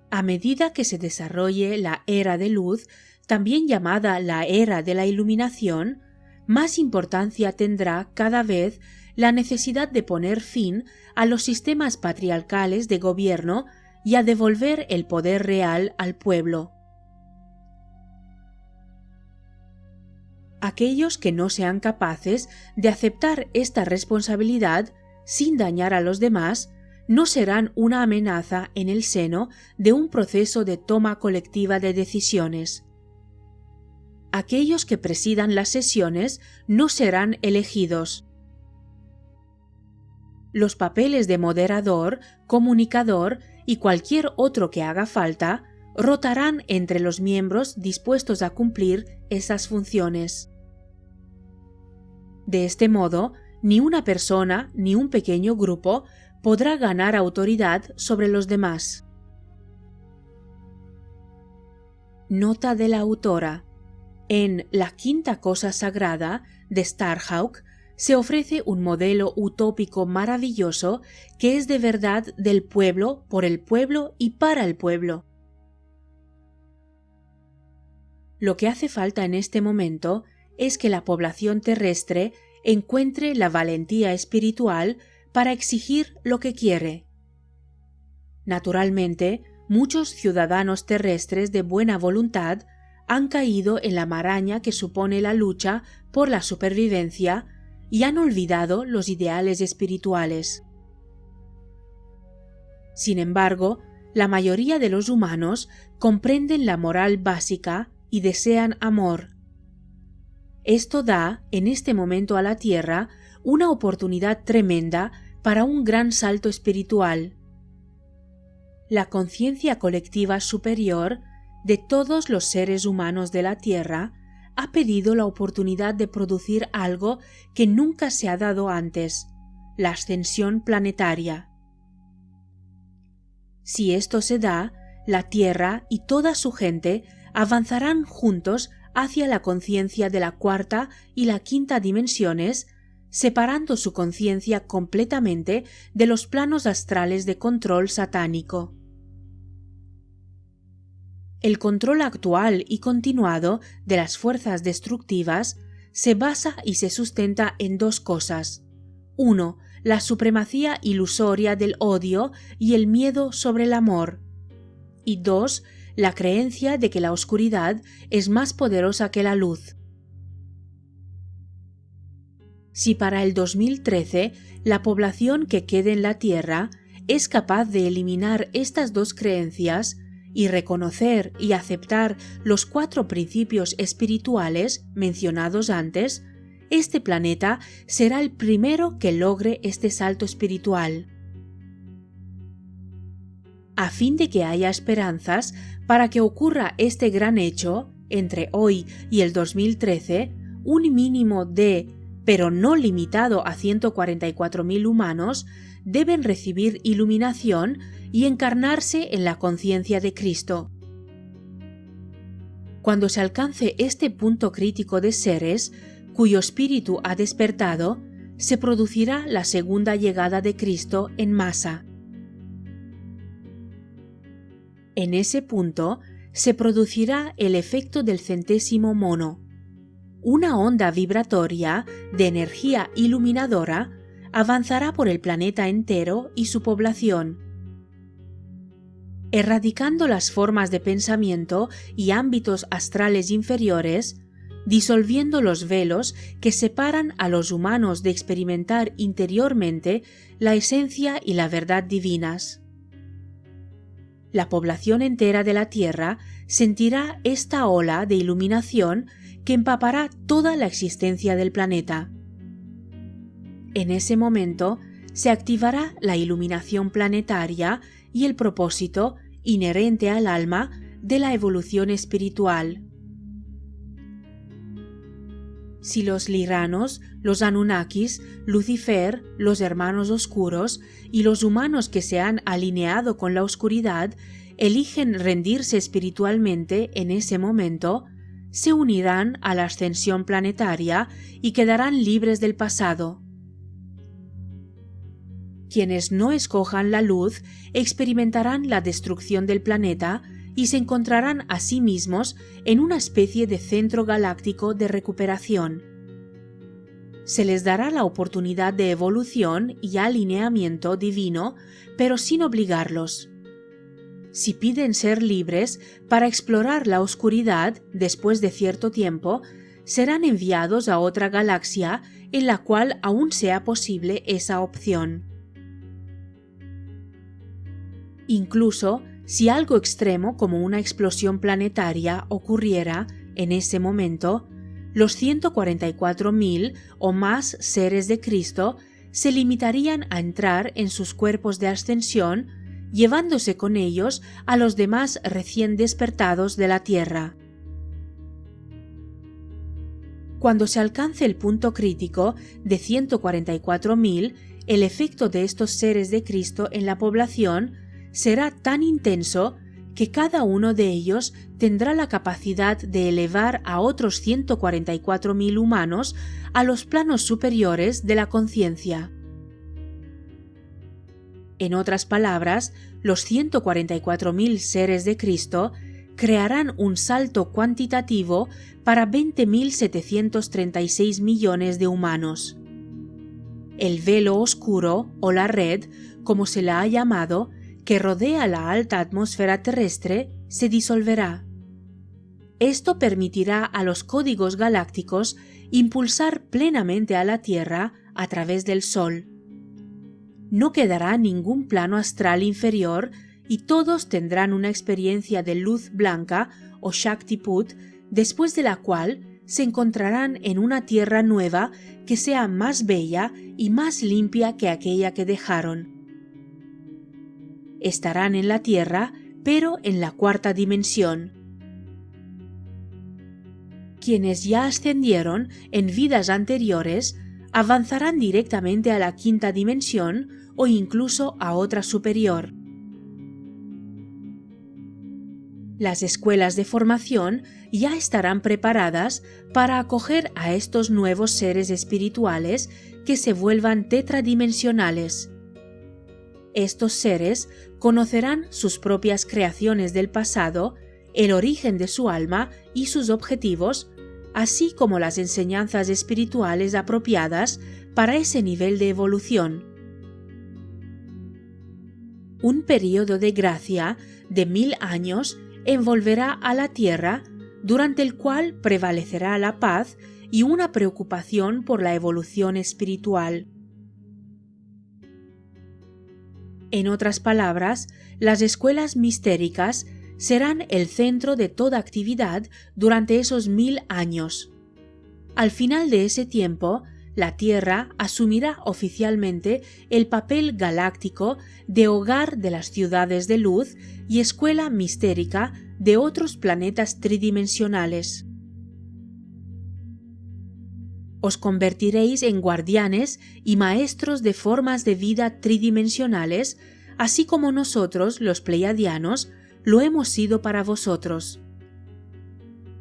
A medida que se desarrolle la era de luz, también llamada la era de la iluminación, más importancia tendrá cada vez la necesidad de poner fin a los sistemas patriarcales de gobierno y a devolver el poder real al pueblo. Aquellos que no sean capaces de aceptar esta responsabilidad sin dañar a los demás no serán una amenaza en el seno de un proceso de toma colectiva de decisiones. Aquellos que presidan las sesiones no serán elegidos. Los papeles de moderador, comunicador y cualquier otro que haga falta rotarán entre los miembros dispuestos a cumplir esas funciones. De este modo, ni una persona ni un pequeño grupo podrá ganar autoridad sobre los demás. Nota de la autora. En La quinta cosa sagrada de Starhawk se ofrece un modelo utópico maravilloso que es de verdad del pueblo, por el pueblo y para el pueblo. Lo que hace falta en este momento es que la población terrestre encuentre la valentía espiritual para exigir lo que quiere. Naturalmente, muchos ciudadanos terrestres de buena voluntad han caído en la maraña que supone la lucha por la supervivencia y han olvidado los ideales espirituales. Sin embargo, la mayoría de los humanos comprenden la moral básica y desean amor. Esto da, en este momento a la Tierra, una oportunidad tremenda para un gran salto espiritual. La conciencia colectiva superior de todos los seres humanos de la Tierra ha pedido la oportunidad de producir algo que nunca se ha dado antes, la ascensión planetaria. Si esto se da, la Tierra y toda su gente avanzarán juntos hacia la conciencia de la cuarta y la quinta dimensiones, separando su conciencia completamente de los planos astrales de control satánico. El control actual y continuado de las fuerzas destructivas se basa y se sustenta en dos cosas. 1. La supremacía ilusoria del odio y el miedo sobre el amor. Y 2. La creencia de que la oscuridad es más poderosa que la luz. Si para el 2013 la población que quede en la Tierra es capaz de eliminar estas dos creencias y reconocer y aceptar los 4 principios espirituales mencionados antes, este planeta será el primero que logre este salto espiritual. A fin de que haya esperanzas para que ocurra este gran hecho, entre hoy y el 2013, un mínimo de, pero no limitado a 144.000 humanos, deben recibir iluminación y encarnarse en la conciencia de Cristo. Cuando se alcance este punto crítico de seres, cuyo espíritu ha despertado, se producirá la segunda llegada de Cristo en masa. En ese punto se producirá el efecto del 100º mono. Una onda vibratoria de energía iluminadora avanzará por el planeta entero y su población, erradicando las formas de pensamiento y ámbitos astrales inferiores, disolviendo los velos que separan a los humanos de experimentar interiormente la esencia y la verdad divinas. La población entera de la Tierra sentirá esta ola de iluminación que empapará toda la existencia del planeta. En ese momento se activará la iluminación planetaria y el propósito inherente al alma de la evolución espiritual. Si los Lyranos, los Anunnakis, Lucifer, los hermanos oscuros y los humanos que se han alineado con la oscuridad eligen rendirse espiritualmente en ese momento, se unirán a la ascensión planetaria y quedarán libres del pasado. Quienes no escojan la luz experimentarán la destrucción del planeta y se encontrarán a sí mismos en una especie de centro galáctico de recuperación. Se les dará la oportunidad de evolución y alineamiento divino, pero sin obligarlos. Si piden ser libres para explorar la oscuridad después de cierto tiempo, serán enviados a otra galaxia en la cual aún sea posible esa opción. Incluso si algo extremo como una explosión planetaria ocurriera en ese momento, los 144.000 o más seres de Cristo se limitarían a entrar en sus cuerpos de ascensión, llevándose con ellos a los demás recién despertados de la Tierra. Cuando se alcance el punto crítico de 144.000, el efecto de estos seres de Cristo en la población será tan intenso que cada uno de ellos tendrá la capacidad de elevar a otros 144.000 humanos a los planos superiores de la conciencia. En otras palabras, los 144.000 seres de Cristo crearán un salto cuantitativo para 20.736 millones de humanos. El velo oscuro, o la red, como se la ha llamado, que rodea la alta atmósfera terrestre, se disolverá. Esto permitirá a los códigos galácticos impulsar plenamente a la Tierra a través del Sol. No quedará ningún plano astral inferior y todos tendrán una experiencia de luz blanca o Shaktiput, después de la cual se encontrarán en una tierra nueva que sea más bella y más limpia que aquella que dejaron. Estarán en la Tierra, pero en la cuarta dimensión. Quienes ya ascendieron en vidas anteriores avanzarán directamente a la quinta dimensión o incluso a otra superior. Las escuelas de formación ya estarán preparadas para acoger a estos nuevos seres espirituales que se vuelvan tetradimensionales. Estos seres conocerán sus propias creaciones del pasado, el origen de su alma y sus objetivos, así como las enseñanzas espirituales apropiadas para ese nivel de evolución. Un período de gracia de 1000 años envolverá a la Tierra, durante el cual prevalecerá la paz y una preocupación por la evolución espiritual. En otras palabras, las escuelas mistéricas serán el centro de toda actividad durante esos 1000 años. Al final de ese tiempo, la Tierra asumirá oficialmente el papel galáctico de hogar de las ciudades de luz y escuela mistérica de otros planetas tridimensionales. Os convertiréis en guardianes y maestros de formas de vida tridimensionales, así como nosotros, los pleiadianos, lo hemos sido para vosotros.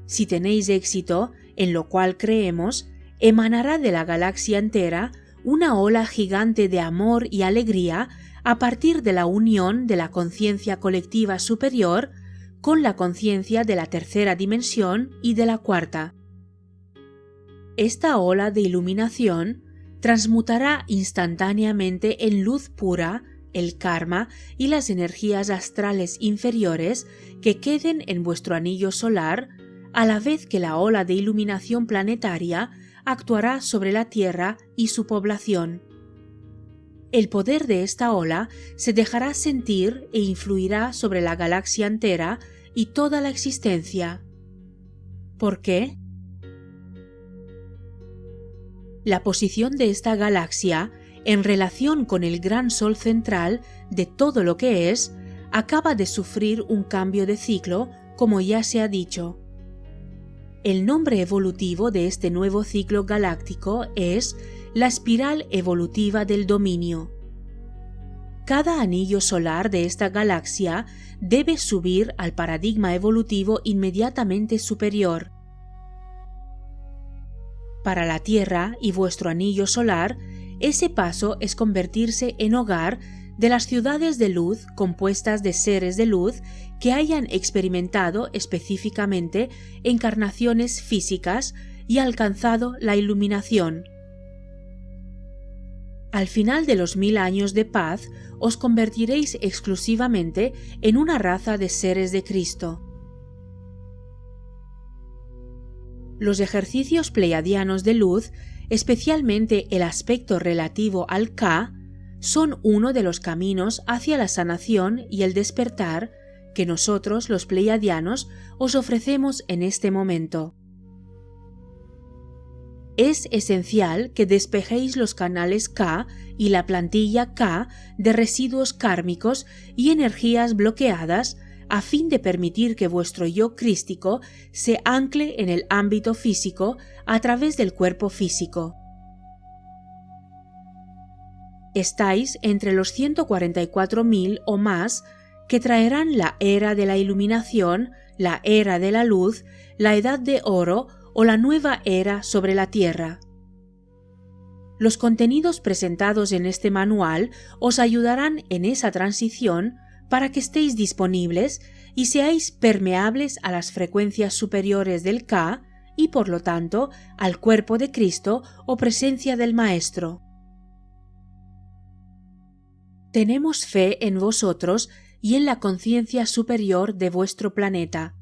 Si tenéis éxito, en lo cual creemos, emanará de la galaxia entera una ola gigante de amor y alegría a partir de la unión de la conciencia colectiva superior con la conciencia de la tercera dimensión y de la cuarta. Esta ola de iluminación transmutará instantáneamente en luz pura el karma y las energías astrales inferiores que queden en vuestro anillo solar, a la vez que la ola de iluminación planetaria actuará sobre la Tierra y su población. El poder de esta ola se dejará sentir e influirá sobre la galaxia entera y toda la existencia. ¿Por qué? La posición de esta galaxia, en relación con el gran Sol central de todo lo que es, acaba de sufrir un cambio de ciclo, como ya se ha dicho. El nombre evolutivo de este nuevo ciclo galáctico es la espiral evolutiva del dominio. Cada anillo solar de esta galaxia debe subir al paradigma evolutivo inmediatamente superior. Para la Tierra y vuestro anillo solar, ese paso es convertirse en hogar de las ciudades de luz compuestas de seres de luz que hayan experimentado específicamente encarnaciones físicas y alcanzado la iluminación. Al final de los 1000 años de paz, os convertiréis exclusivamente en una raza de seres de Cristo. Los ejercicios pleiadianos de luz, especialmente el aspecto relativo al Ka, son uno de los caminos hacia la sanación y el despertar que nosotros, los pleiadianos, os ofrecemos en este momento. Es esencial que despejéis los canales K y la plantilla K de residuos kármicos y energías bloqueadas a fin de permitir que vuestro yo crístico se ancle en el ámbito físico a través del cuerpo físico. Estáis entre los 144.000 o más que traerán la era de la iluminación, la era de la luz, la edad de oro o la nueva era sobre la tierra. Los contenidos presentados en este manual os ayudarán en esa transición para que estéis disponibles y seáis permeables a las frecuencias superiores del K y por lo tanto al cuerpo de Cristo o presencia del Maestro. Tenemos fe en vosotros y en la conciencia superior de vuestro planeta.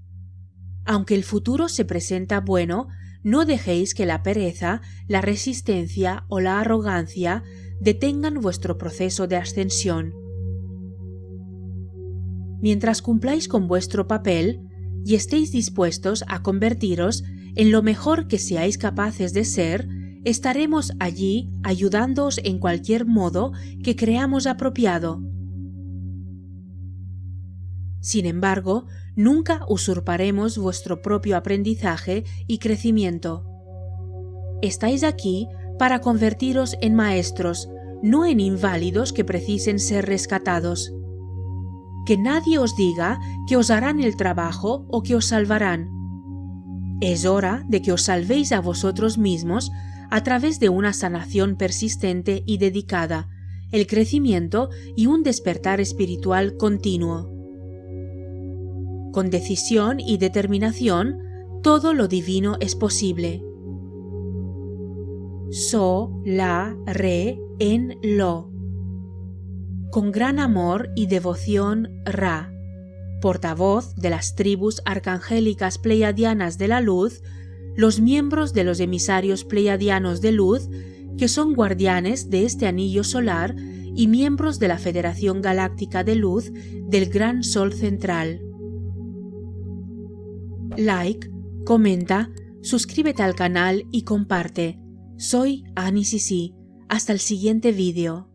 Aunque el futuro se presenta bueno, no dejéis que la pereza, la resistencia o la arrogancia detengan vuestro proceso de ascensión. Mientras cumpláis con vuestro papel y estéis dispuestos a convertiros en lo mejor que seáis capaces de ser, estaremos allí ayudándoos en cualquier modo que creamos apropiado. Sin embargo, nunca usurparemos vuestro propio aprendizaje y crecimiento. Estáis aquí para convertiros en maestros, no en inválidos que precisen ser rescatados. Que nadie os diga que os harán el trabajo o que os salvarán. Es hora de que os salvéis a vosotros mismos a través de una sanación persistente y dedicada, el crecimiento y un despertar espiritual continuo. Con decisión y determinación, todo lo divino es posible. So, la, re, en, lo. Con gran amor y devoción, Ra, portavoz de las tribus arcangélicas pleiadianas de la luz, los miembros de los emisarios pleiadianos de luz, que son guardianes de este anillo solar y miembros de la Federación Galáctica de Luz del Gran Sol Central. Like, comenta, suscríbete al canal y comparte. Soy Annie Sisi. Hasta el siguiente vídeo.